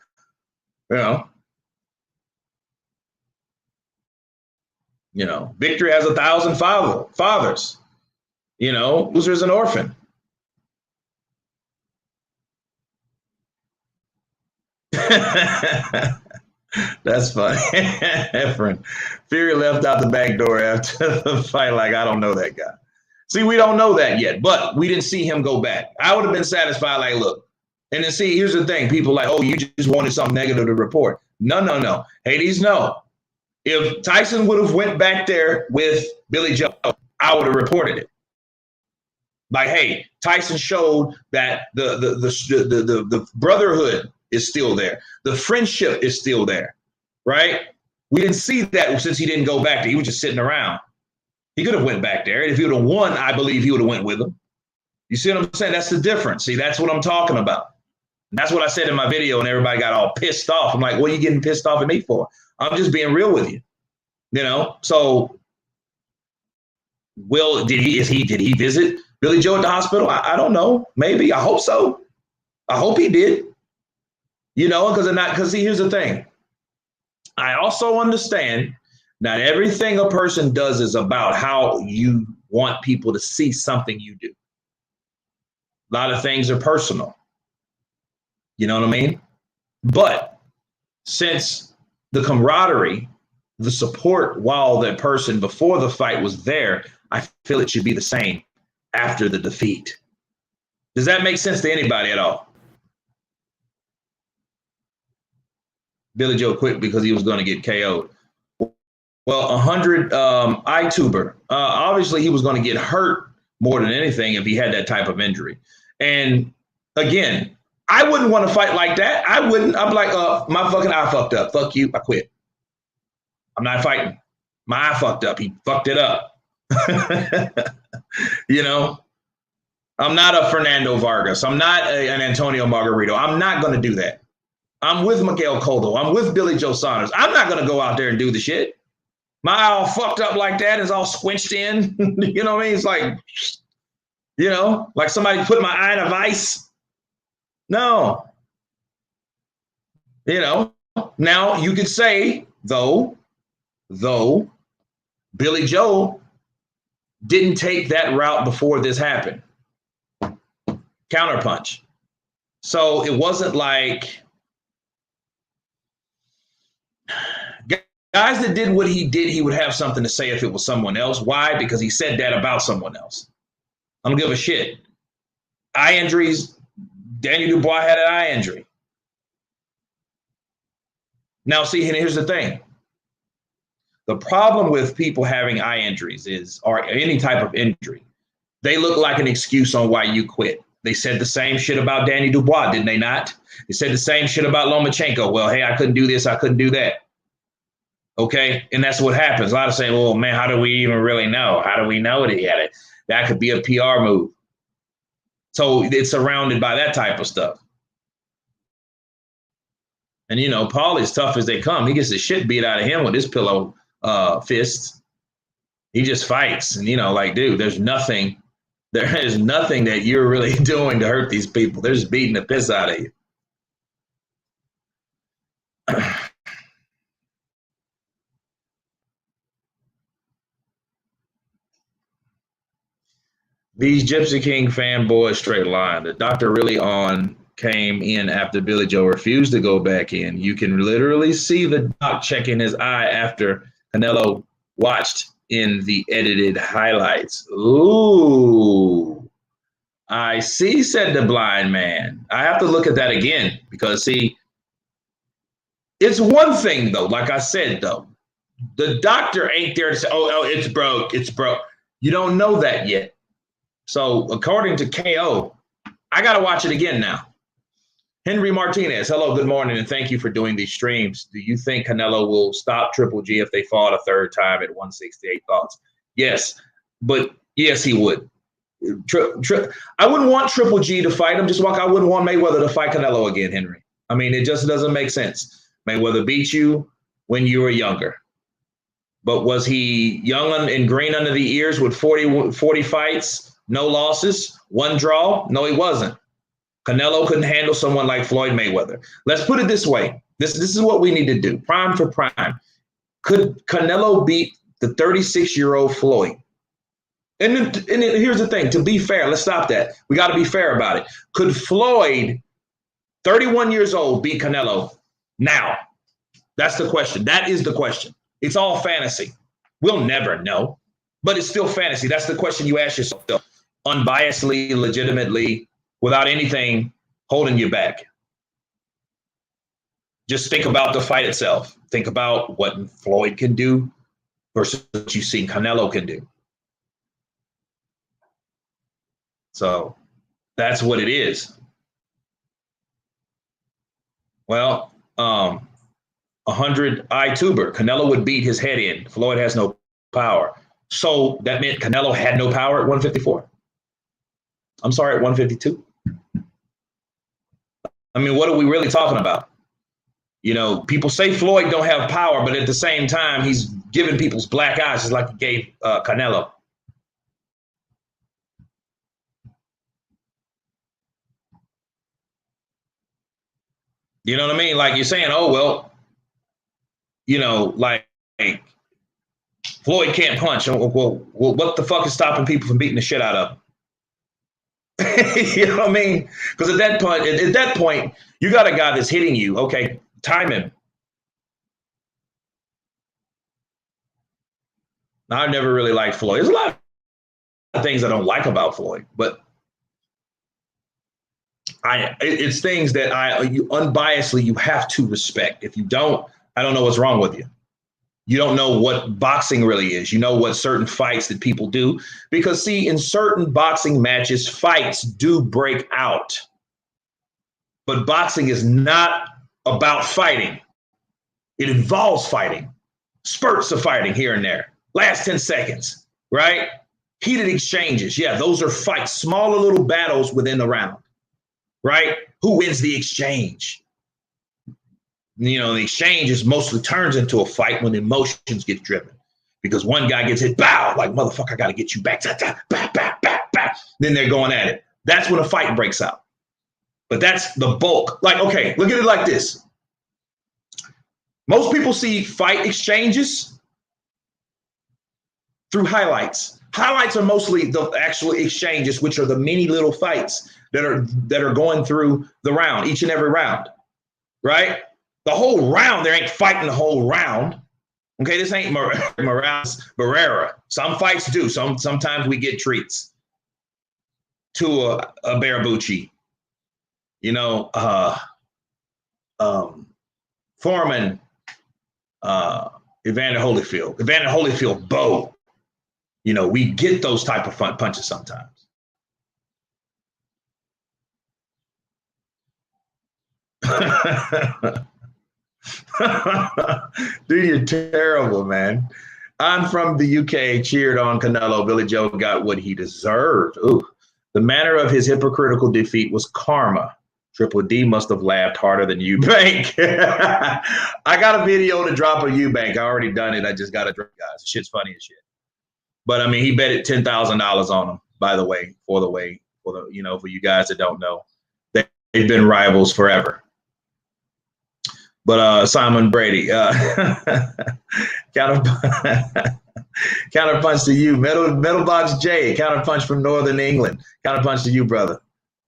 Victory has 1,000 fathers. Loser's an orphan. That's funny. Efren. Fury left out the back door after the fight like, I don't know that guy. See, we don't know that yet, but we didn't see him go back. I would have been satisfied like, look. And then see, here's the thing. People like, oh, you just wanted something negative to report. No. Hades, no. If Tyson would have went back there with Billy Joe, I would have reported it. Like, hey, Tyson showed that the brotherhood is still there. The friendship is still there, right? We didn't see that since he didn't go back there. He was just sitting around. He could have went back there. And if he would have won, I believe he would have went with him. You see what I'm saying? That's the difference. See, that's what I'm talking about. And that's what I said in my video and everybody got all pissed off. I'm like, what are you getting pissed off at me for? I'm just being real with you. So did he visit Billy Joe at the hospital? I don't know. Maybe. I hope so. I hope he did. Because see, here's the thing. I also understand not everything a person does is about how you want people to see something you do. A lot of things are personal. You know what I mean? But since the camaraderie, the support while that person before the fight was there, I feel it should be the same after the defeat. Does that make sense to anybody at all? Billy Joe quit because he was going to get KO'd. Well, 100 iTuber. Obviously, he was going to get hurt more than anything if he had that type of injury. And again, I wouldn't want to fight like that. I wouldn't. I'm like, my fucking eye fucked up. Fuck you. I quit. I'm not fighting. My eye fucked up. He fucked it up. I'm not a Fernando Vargas. I'm not an Antonio Margarito. I'm not going to do that. I'm with Miguel Cotto. I'm with Billy Joe Saunders. I'm not going to go out there and do the shit. My eye all fucked up like that is all squinched in. You know what I mean? It's like, like somebody put my eye in a vice. No. Now you could say, though, Billy Joe didn't take that route before this happened. Counterpunch. So it wasn't like guys that did what he did, he would have something to say if it was someone else. Why? Because he said that about someone else. I don't give a shit. Eye injuries. Daniel Dubois had an eye injury. Now, see, here's the thing. The problem with people having eye injuries or any type of injury, they look like an excuse on why you quit. They said the same shit about Danny Dubois, didn't they not? They said the same shit about Lomachenko. Well, hey, I couldn't do this. I couldn't do that. Okay. And that's what happens. A lot of saying, well, man, how do we even really know? How do we know that he had it? That could be a PR move. So it's surrounded by that type of stuff. And, you know, Paul is tough as they come. He gets the shit beat out of him with his pillow fists. He just fights. And, you know, like, dude, there is nothing that you're really doing to hurt these people. They're just beating the piss out of you. These Gypsy King fanboys straight line. The doctor really came in after Billy Joe refused to go back in. You can literally see the doc checking his eye after Canelo watched in the edited highlights. Ooh, I see, said the blind man. I have to look at that again because, see, it's one thing, though, like I said, though. The doctor ain't there to say, oh, it's broke, it's broke. You don't know that yet. So according to KO, I got to watch it again now. Henry Martinez, hello, good morning, and thank you for doing these streams. Do you think Canelo will stop Triple G if they fought a third time at 168? Thoughts? Yes, but yes, he would. I wouldn't want Triple G to fight him, just like I wouldn't want Mayweather to fight Canelo again, Henry. I mean, it just doesn't make sense. Mayweather beat you when you were younger. But was he young and green under the ears with 40 fights? No losses, one draw? No, he wasn't. Canelo couldn't handle someone like Floyd Mayweather. Let's put it this way. This is what we need to do, prime for prime. Could Canelo beat the 36-year-old Floyd? And then here's the thing. To be fair, let's stop that. We got to be fair about it. Could Floyd, 31 years old, beat Canelo now? That's the question. That is the question. It's all fantasy. We'll never know, but it's still fantasy. That's the question you ask yourself, unbiasedly, legitimately, without anything holding you back. Just think about the fight itself. Think about what Floyd can do versus what you've seen Canelo can do. So that's what it is. Well, 100 tuber. Canelo would beat his head in. Floyd has no power. So that meant Canelo had no power at 154. I'm sorry, at 152. I mean, what are we really talking about? You know, people say Floyd don't have power, but at the same time, he's giving people's black eyes just like he gave Canelo. You know what I mean? Like you're saying, oh, well, you know, like Floyd can't punch. Well, what the fuck is stopping people from beating the shit out of him? You know what I mean? Because at that point, you got a guy that's hitting you. Okay, time him. Now, I've never really liked Floyd. There's a lot of things I don't like about Floyd, but it's things that you unbiasedly you have to respect. If you don't, I don't know what's wrong with you. You don't know what boxing really is. You know what certain fights that people do. Because, see, in certain boxing matches, fights do break out. But boxing is not about fighting. It involves fighting. Spurts of fighting here and there. Last 10 seconds, right? Heated exchanges. Yeah, those are fights. Smaller little battles within the round, right? Who wins the exchange? You know, the exchange is mostly turns into a fight when emotions get driven because one guy gets hit, bow, like, motherfucker, I got to get you back. Then they're going at it. That's when a fight breaks out. But that's the bulk. Like, okay, look at it like this. Most people see fight exchanges through highlights. Highlights are mostly the actual exchanges, which are the many little fights that are going through the round, each and every round, right? The whole round, there ain't fighting the whole round. Okay, this ain't Morales Barrera. Some fights do. Sometimes we get treats to a Barabucci. You know, Foreman, Evander Holyfield, Bo. You know, we get those type of fun punches sometimes. Dude, you're terrible, man. I'm from the UK, cheered on Canelo. Billy Joe got what he deserved. Ooh, The manner of his hypocritical defeat was karma. Triple D must have laughed harder than Eubank. I got a video to drop of Eubank. I already done it. I just got to drop, guys. The shit's funny as shit. But I mean, he betted $10,000 on him. By the way, for you guys that don't know, they've been rivals forever. But Simon Brady, counterpunch to you, Metal Box J, counterpunch from Northern England, counterpunch to you, brother.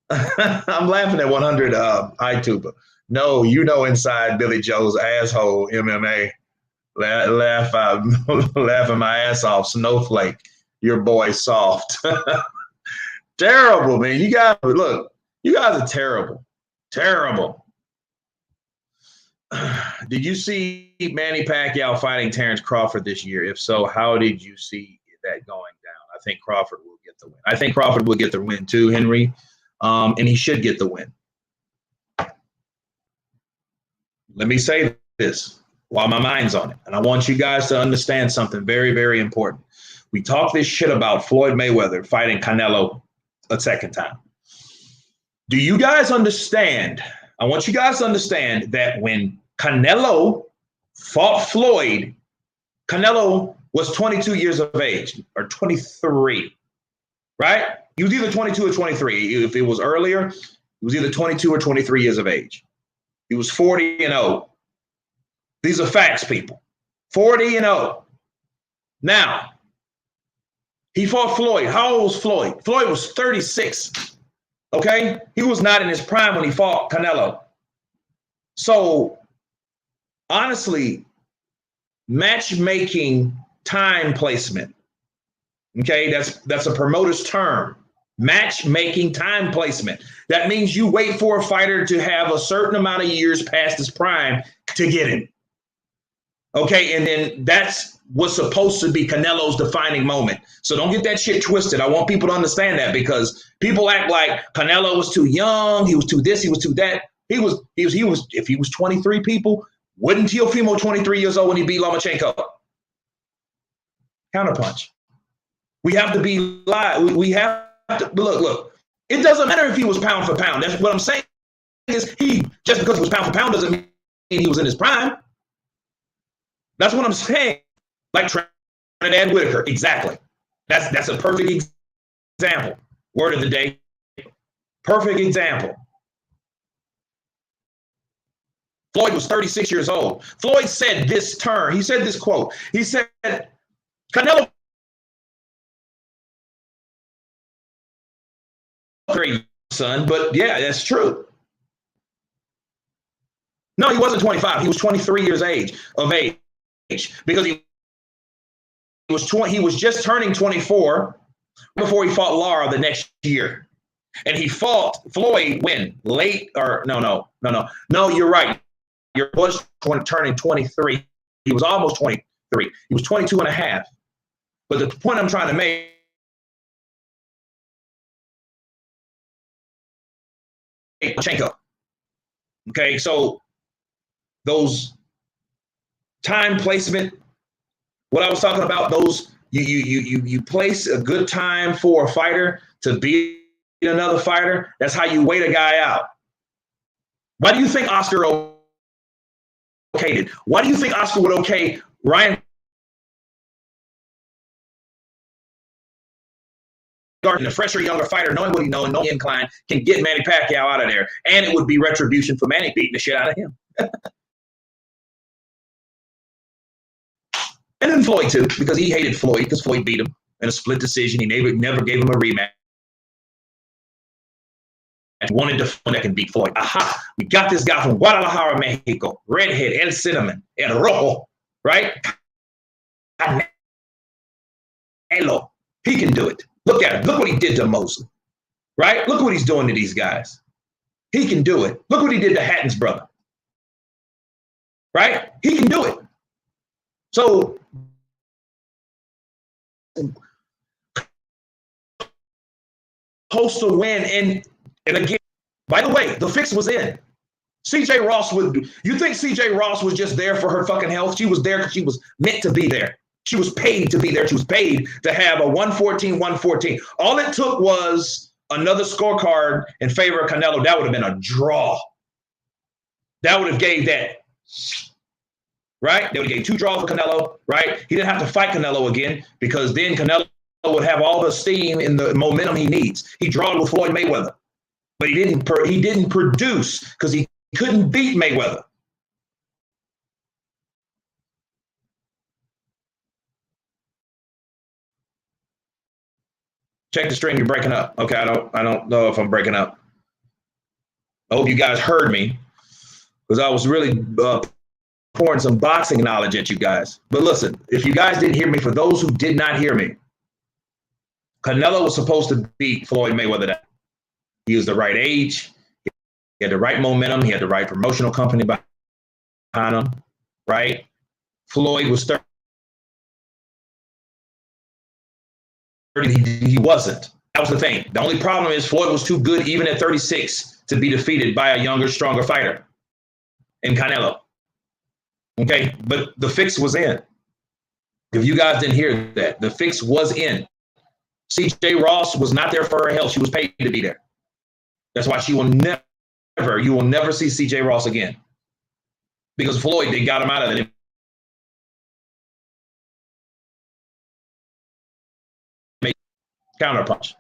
I'm laughing at 100 iTuber. No, inside Billy Joe's asshole MMA. Laughing my ass off. Snowflake, your boy soft. Terrible, man. You guys are terrible. Terrible. Did you see Manny Pacquiao fighting Terence Crawford this year? If so, how did you see that going down? I think Crawford will get the win. I think Crawford will get the win too, Henry. And he should get the win. Let me say this while my mind's on it. And I want you guys to understand something very, very important. We talk this shit about Floyd Mayweather fighting Canelo a second time. Do you guys understand? I want you guys to understand that when Canelo fought Floyd, Canelo was 22 years of age, or 23, right? He was either 22 or 23. If it was earlier, he was either 22 or 23 years of age. He was 40-0. These are facts, people. 40-0. Now, he fought Floyd. How old was Floyd? Floyd was 36. Okay? He was not in his prime when he fought Canelo. So, honestly, matchmaking time placement. Okay, that's a promoter's term. Matchmaking time placement. That means you wait for a fighter to have a certain amount of years past his prime to get him. Okay, and then that's what's supposed to be Canelo's defining moment. So don't get that shit twisted. I want people to understand that, because people act like Canelo was too young, he was too this, he was too that. He was if he was 23, people, wouldn't Teofimo 23 years old when he beat Lomachenko? Counterpunch. We have to be live. We have to look. It doesn't matter if he was pound for pound. That's what I'm saying. Is he just because he was pound for pound doesn't mean he was in his prime. That's what I'm saying. Like Trinidad Whitaker, exactly. That's a perfect example. Word of the day. Perfect example. Floyd was 36 years old. Floyd said this term. He said this quote. He said, Canelo, great son, but yeah, that's true. No, he wasn't 25. He was 23 years of age, because he was just turning 24 before he fought Lara the next year. And he fought Floyd when? Late or no, you're right. Your was turning 23. He was almost 23. He was 22 and a half. But the point I'm trying to make, okay, so those time placement, what I was talking about, those you place a good time for a fighter to beat another fighter. That's how you wait a guy out. Why do you think Oscar okayed it? Why do you think Oscar would okay Ryan Garden, a fresher, younger fighter, knowing what he knows, no incline, can get Manny Pacquiao out of there, and it would be retribution for Manny beating the shit out of him. And then Floyd too, because he hated Floyd, because Floyd beat him in a split decision. He never gave him a rematch. And wanted to that can beat Floyd. Aha! We got this guy from Guadalajara, Mexico, redhead, El Cinnamon, El Rojo, right? Canelo, he can do it. Look at him. Look what he did to Mosley, right? Look what he's doing to these guys. He can do it. Look what he did to Hatton's brother, right? He can do it. So, supposed to win, and again, by the way, the fix was in. CJ Ross you think CJ Ross was just there for her fucking health? She was there because she was meant to be there. She was paid to be there. She was paid to have a 114. All it took was another scorecard in favor of Canelo, that would have been a draw. That would have gave that, right? They would have gave 2 draws for Canelo, right? He didn't have to fight Canelo again because then Canelo would have all the steam and the momentum he needs. He drawed with Floyd Mayweather, but he didn't produce because he couldn't beat Mayweather. Check the stream. You're breaking up. Okay, I don't know if I'm breaking up. I hope you guys heard me because I was really pouring some boxing knowledge at you guys. But listen, if you guys didn't hear me, for those who did not hear me, Canelo was supposed to beat Floyd Mayweather. He was the right age. He had the right momentum. He had the right promotional company behind him, right? Floyd was 30. He wasn't. That was the thing. The only problem is Floyd was too good, even at 36, to be defeated by a younger, stronger fighter in Canelo. Okay, but the fix was in. If you guys didn't hear that, the fix was in. CJ Ross was not there for her health. She was paid to be there. That's why you will never see CJ Ross again. Because Floyd, they got him out of it. Counterpuch.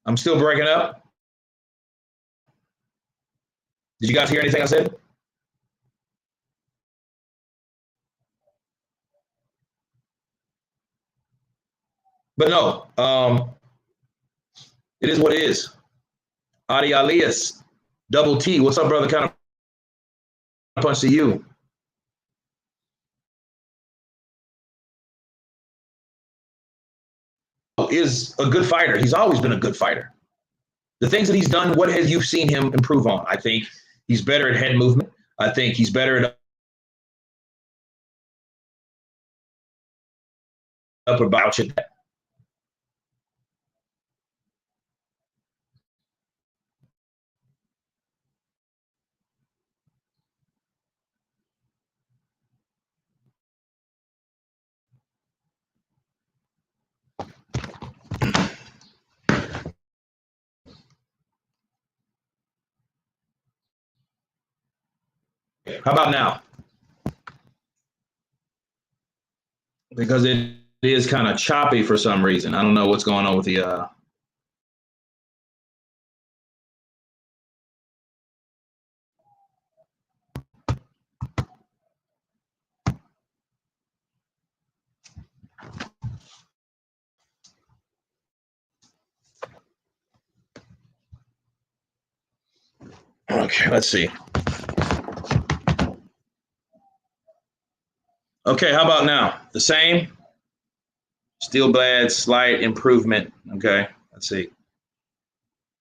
I'm still breaking up. Did you guys hear anything I said? But no, it is what it is. Adi Alias, Double T. What's up, brother? Counterpunch to you. Is a good fighter. He's always been a good fighter. The things that he's done, what have you seen him improve on? I think he's better at head movement. I think he's better at upper bouch at that. How about now? Because it is kind of choppy for some reason. I don't know what's going on with the Okay, let's see. Okay, how about now? The same? Still bad, slight improvement. Okay, let's see.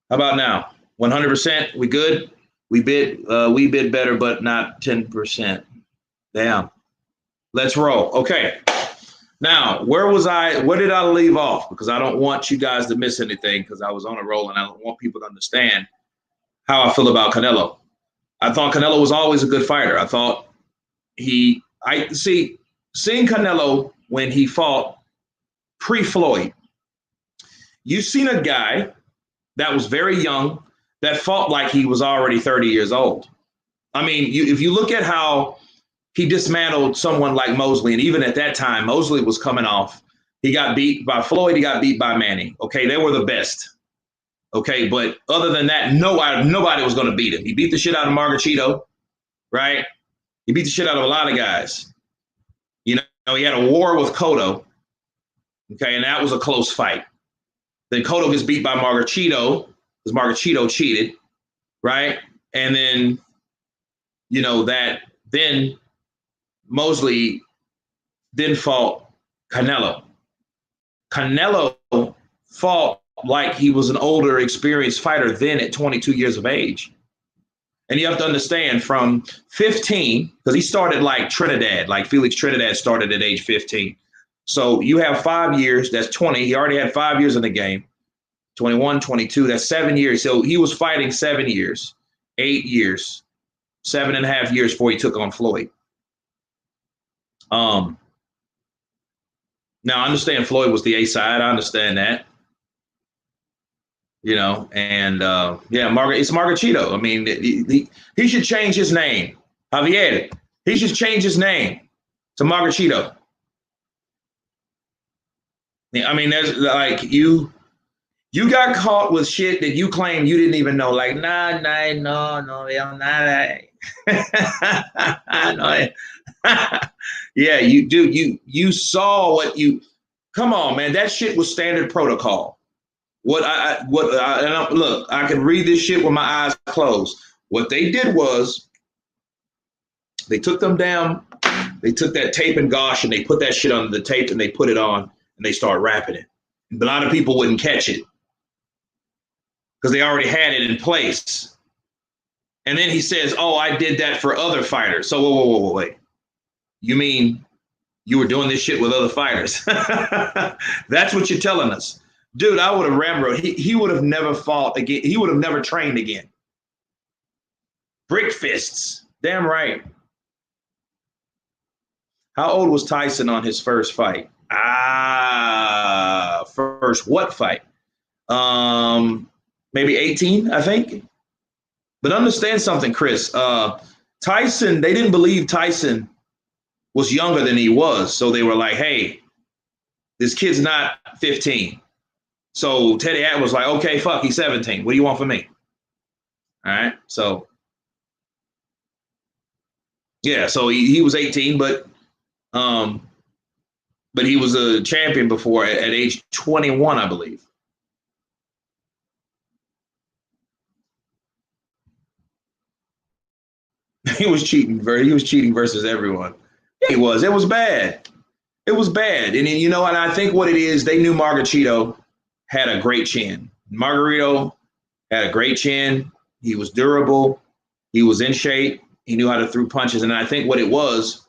How about now? 100%, we good? We bid better, but not 10%. Damn. Let's roll. Okay. Now, where did I leave off? Because I don't want you guys to miss anything because I was on a roll and I don't want people to understand how I feel about Canelo. I thought Canelo was always a good fighter. I thought seeing Canelo when he fought pre-Floyd, you've seen a guy that was very young that fought like he was already 30 years old. I mean, if you look at how he dismantled someone like Mosley, and even at that time, Mosley was coming off. He got beat by Floyd. He got beat by Manny. Okay, they were the best. Okay, but other than that, nobody was going to beat him. He beat the shit out of Margarito, right? He beat the shit out of a lot of guys. You know, he had a war with Cotto. Okay, and that was a close fight. Then Cotto gets beat by Margarito because Margarito cheated, right? And then, then Mosley then fought Canelo. Canelo fought like he was an older, experienced fighter then at 22 years of age. And you have to understand from 15, because he started like Trinidad, like Felix Trinidad started at age 15. So you have 5 years, that's 20. He already had 5 years in the game. 21, 22, that's 7 years. So he was fighting 7 years, 8 years, 7.5 years before he took on Floyd. Now, I understand Floyd was the A side. I understand that. You know, and it's Margachito. I mean, he should change his name. Javier, he should change his name to Margachito. I mean, there's like you got caught with shit that you claim you didn't even know. Like, no, I'm not. No. Yeah, you do. You saw what you. Come on, man. That shit was standard protocol. Look, I can read this shit with my eyes closed. What they did was they took that tape and gauche and they put that shit on the tape and they put it on and they start rapping it. And a lot of people wouldn't catch it because they already had it in place. And then he says, oh, I did that for other fighters. So wait. You mean you were doing this shit with other fighters? That's what you're telling us. Dude, I would have Rambo. He would have never fought again. He would have never trained again. Brick fists. Damn right. How old was Tyson on his first fight? First what fight? Maybe 18, I think. But understand something, Chris. Tyson, they didn't believe Tyson was younger than he was. So they were like, hey, this kid's not 15. So Teddy Atlas was like, okay, fuck, he's 17. What do you want from me? All right. So, yeah, so he was 18, but he was a champion before at age 21, I believe. He was cheating versus everyone. Yeah, he was. It was bad. It was bad. And you know, and I think what it is, they knew Margachito had a great chin. Margarito had a great chin. He was durable. He was in shape. He knew how to throw punches. And I think what it was,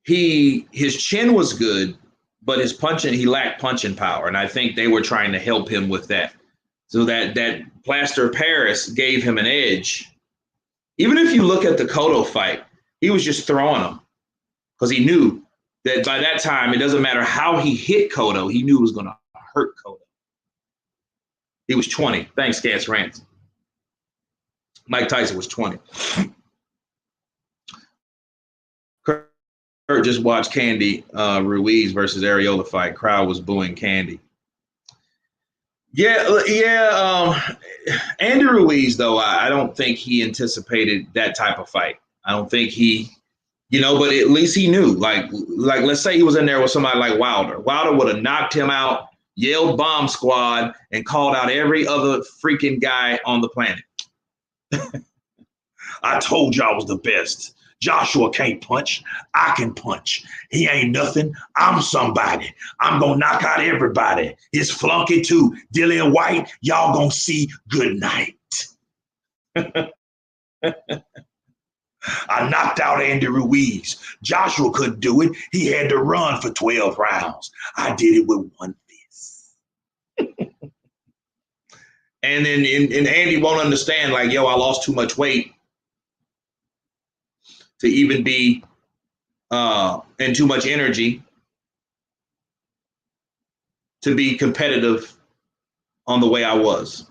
his chin was good, but he lacked punching power. And I think they were trying to help him with that. So that plaster of Paris gave him an edge. Even if you look at the Cotto fight, he was just throwing him because he knew that by that time, it doesn't matter how he hit Cotto, he knew it was going to hurt Cotto. He was 20. Thanks, Gas Rants. Mike Tyson was 20. Kurt just watched Candy Ruiz versus Areola fight. Crowd was booing Candy. Andy Ruiz, though, I don't think he anticipated that type of fight. I don't think he, but at least he knew. Like let's say he was in there with somebody like Wilder. Wilder would have knocked him out, yelled bomb squad, and called out every other freaking guy on the planet. I told you I was the best. Joshua can't punch. I can punch. He ain't nothing. I'm somebody. I'm going to knock out everybody. His flunky too. Dillian Whyte, y'all going to see good night. I knocked out Andy Ruiz. Joshua couldn't do it. He had to run for 12 rounds. I did it with one fist. And then and Andy won't understand, like, yo, I lost too much weight to even be and too much energy to be competitive on the way I was.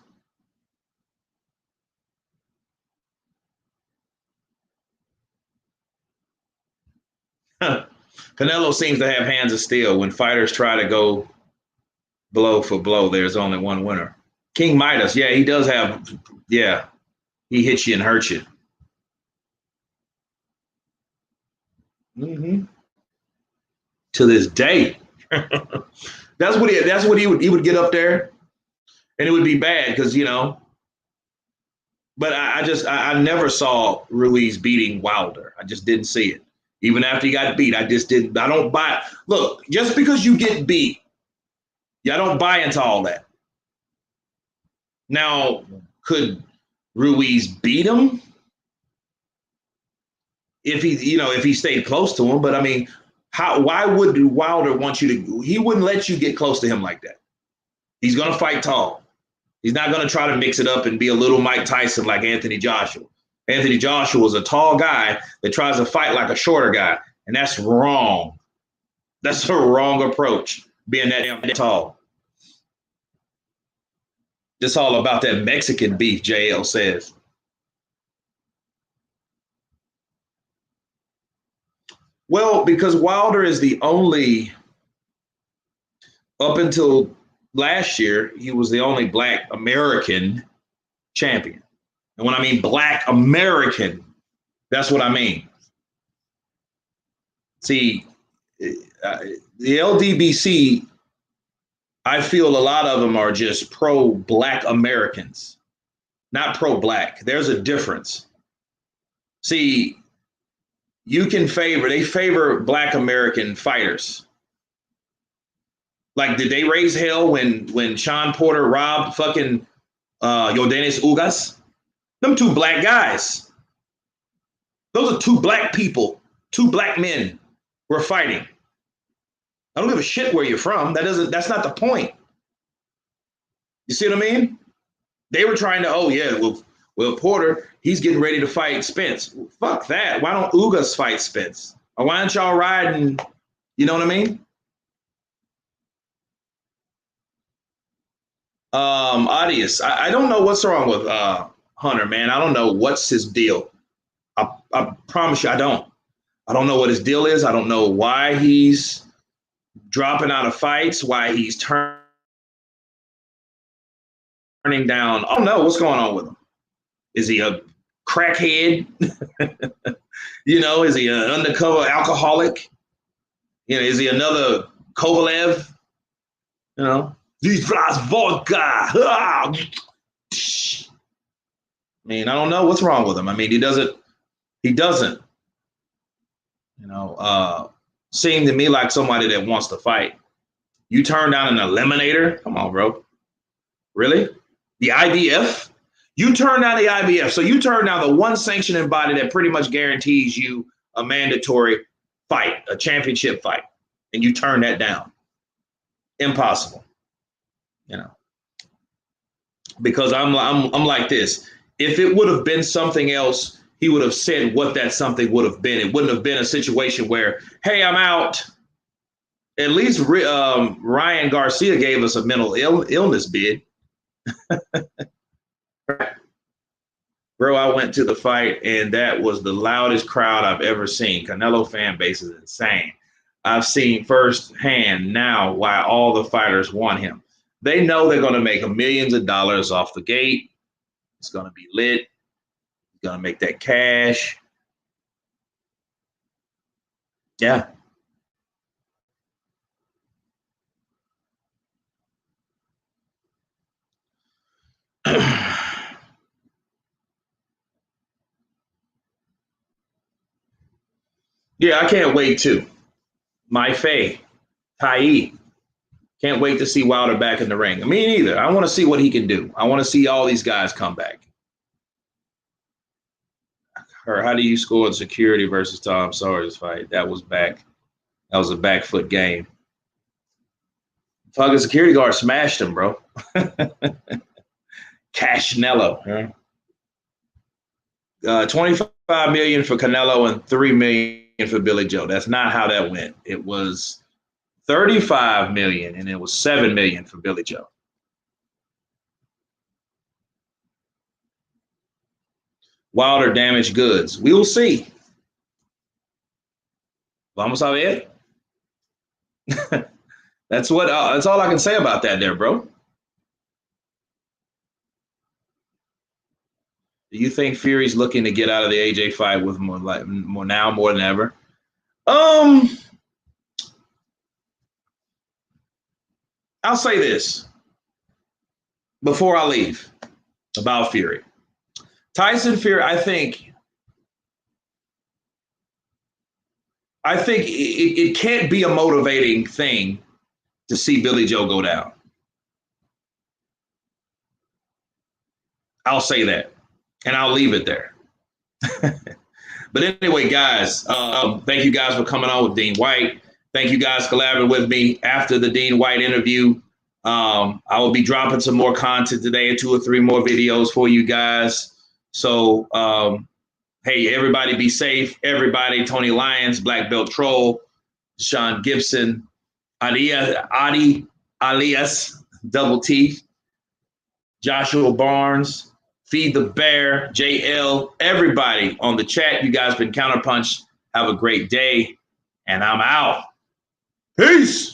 Canelo seems to have hands of steel. When fighters try to go blow for blow, there's only one winner. King Midas, yeah, he does have, yeah, he hits you and hurts you. Mm-hmm. To this day. That's what he would get up there, and it would be bad because, but I never saw Ruiz beating Wilder. I just didn't see it. Even after he got beat, I don't buy it. Look, just because you get beat, I don't buy into all that. Now, could Ruiz beat him if he stayed close to him? But I mean, why would Wilder want you to? He wouldn't let you get close to him like that. He's gonna fight tall. He's not gonna try to mix it up and be a little Mike Tyson like Anthony Joshua. Anthony Joshua was a tall guy that tries to fight like a shorter guy. And that's wrong. That's a wrong approach, being that damn tall. It's all about that Mexican beef, JL says. Well, because Wilder is the only, up until last year, he was the only Black American champion. And when I mean Black American, that's what I mean. See, the LDBC, I feel a lot of them are just pro-Black Americans, not pro-Black. There's a difference. See, they favor Black American fighters. Like, did they raise hell when Sean Porter robbed fucking Yordenis Ugas? Them two Black guys. Those are two Black people, two Black men were fighting. I don't give a shit where you're from. That's not the point. You see what I mean? They were trying to, well, Porter, he's getting ready to fight Spence. Well, fuck that. Why don't Ugas fight Spence? Or why aren't y'all riding? You know what I mean? Audius, I don't know what's wrong with Hunter, man. I don't know what's his deal. I promise you, I don't. I don't know what his deal is. I don't know why he's dropping out of fights, why he's turning down. I don't know what's going on with him. Is he a crackhead? Is he an undercover alcoholic? Is he another Kovalev? These glass vodka. I mean, I don't know what's wrong with him. I mean, he doesn't, seem to me like somebody that wants to fight. You turn down an eliminator? Come on, bro. Really? The IBF? You turn down the IBF. So you turn down the one sanctioning body that pretty much guarantees you a mandatory fight, a championship fight, and you turn that down. Impossible. Because I'm like this. If it would have been something else, he would have said what that something would have been. It wouldn't have been a situation where, hey, I'm out. At least Ryan Garcia gave us a mental illness bid. Bro, I went to the fight, and that was the loudest crowd I've ever seen. Canelo fan base is insane. I've seen firsthand now why all the fighters want him. They know they're going to make millions of dollars off the gate. It's going to be lit. He's going to make that cash. Yeah. Yeah, I can't wait too. My Faye, Tai. Can't wait to see Wilder back in the ring. Me neither. I want to see what he can do. I want to see all these guys come back. Or how do you score the security versus Tom Saunders fight? That was a back foot game. Fucking security guard smashed him, bro. Canelo. 25 million for Canelo and 3 million for Billy Joe. That's not how that went. It was 35 million and it was 7 million for Billy Joe. Wilder damaged goods. We will see. Vamos a ver. That's all I can say about that there, bro. Do you think Fury's looking to get out of the AJ fight with more than ever? I'll say this before I leave about Fury. Tyson Fury, I think it can't be a motivating thing to see Billy Joe go down. I'll say that, and I'll leave it there. But anyway, guys, thank you guys for coming on with Dean Whyte. Thank you guys for collaborating with me after the Dean Whyte interview. I will be dropping some more content today, 2 or 3 more videos for you guys. So Hey, everybody be safe. Everybody, Tony Lyons, Black Belt Troll, Sean Gibson, Adi alias Double T, Joshua Barnes, Feed the Bear, JL, everybody on the chat. You guys been Counterpunch. Have a great day. And I'm out. Peace.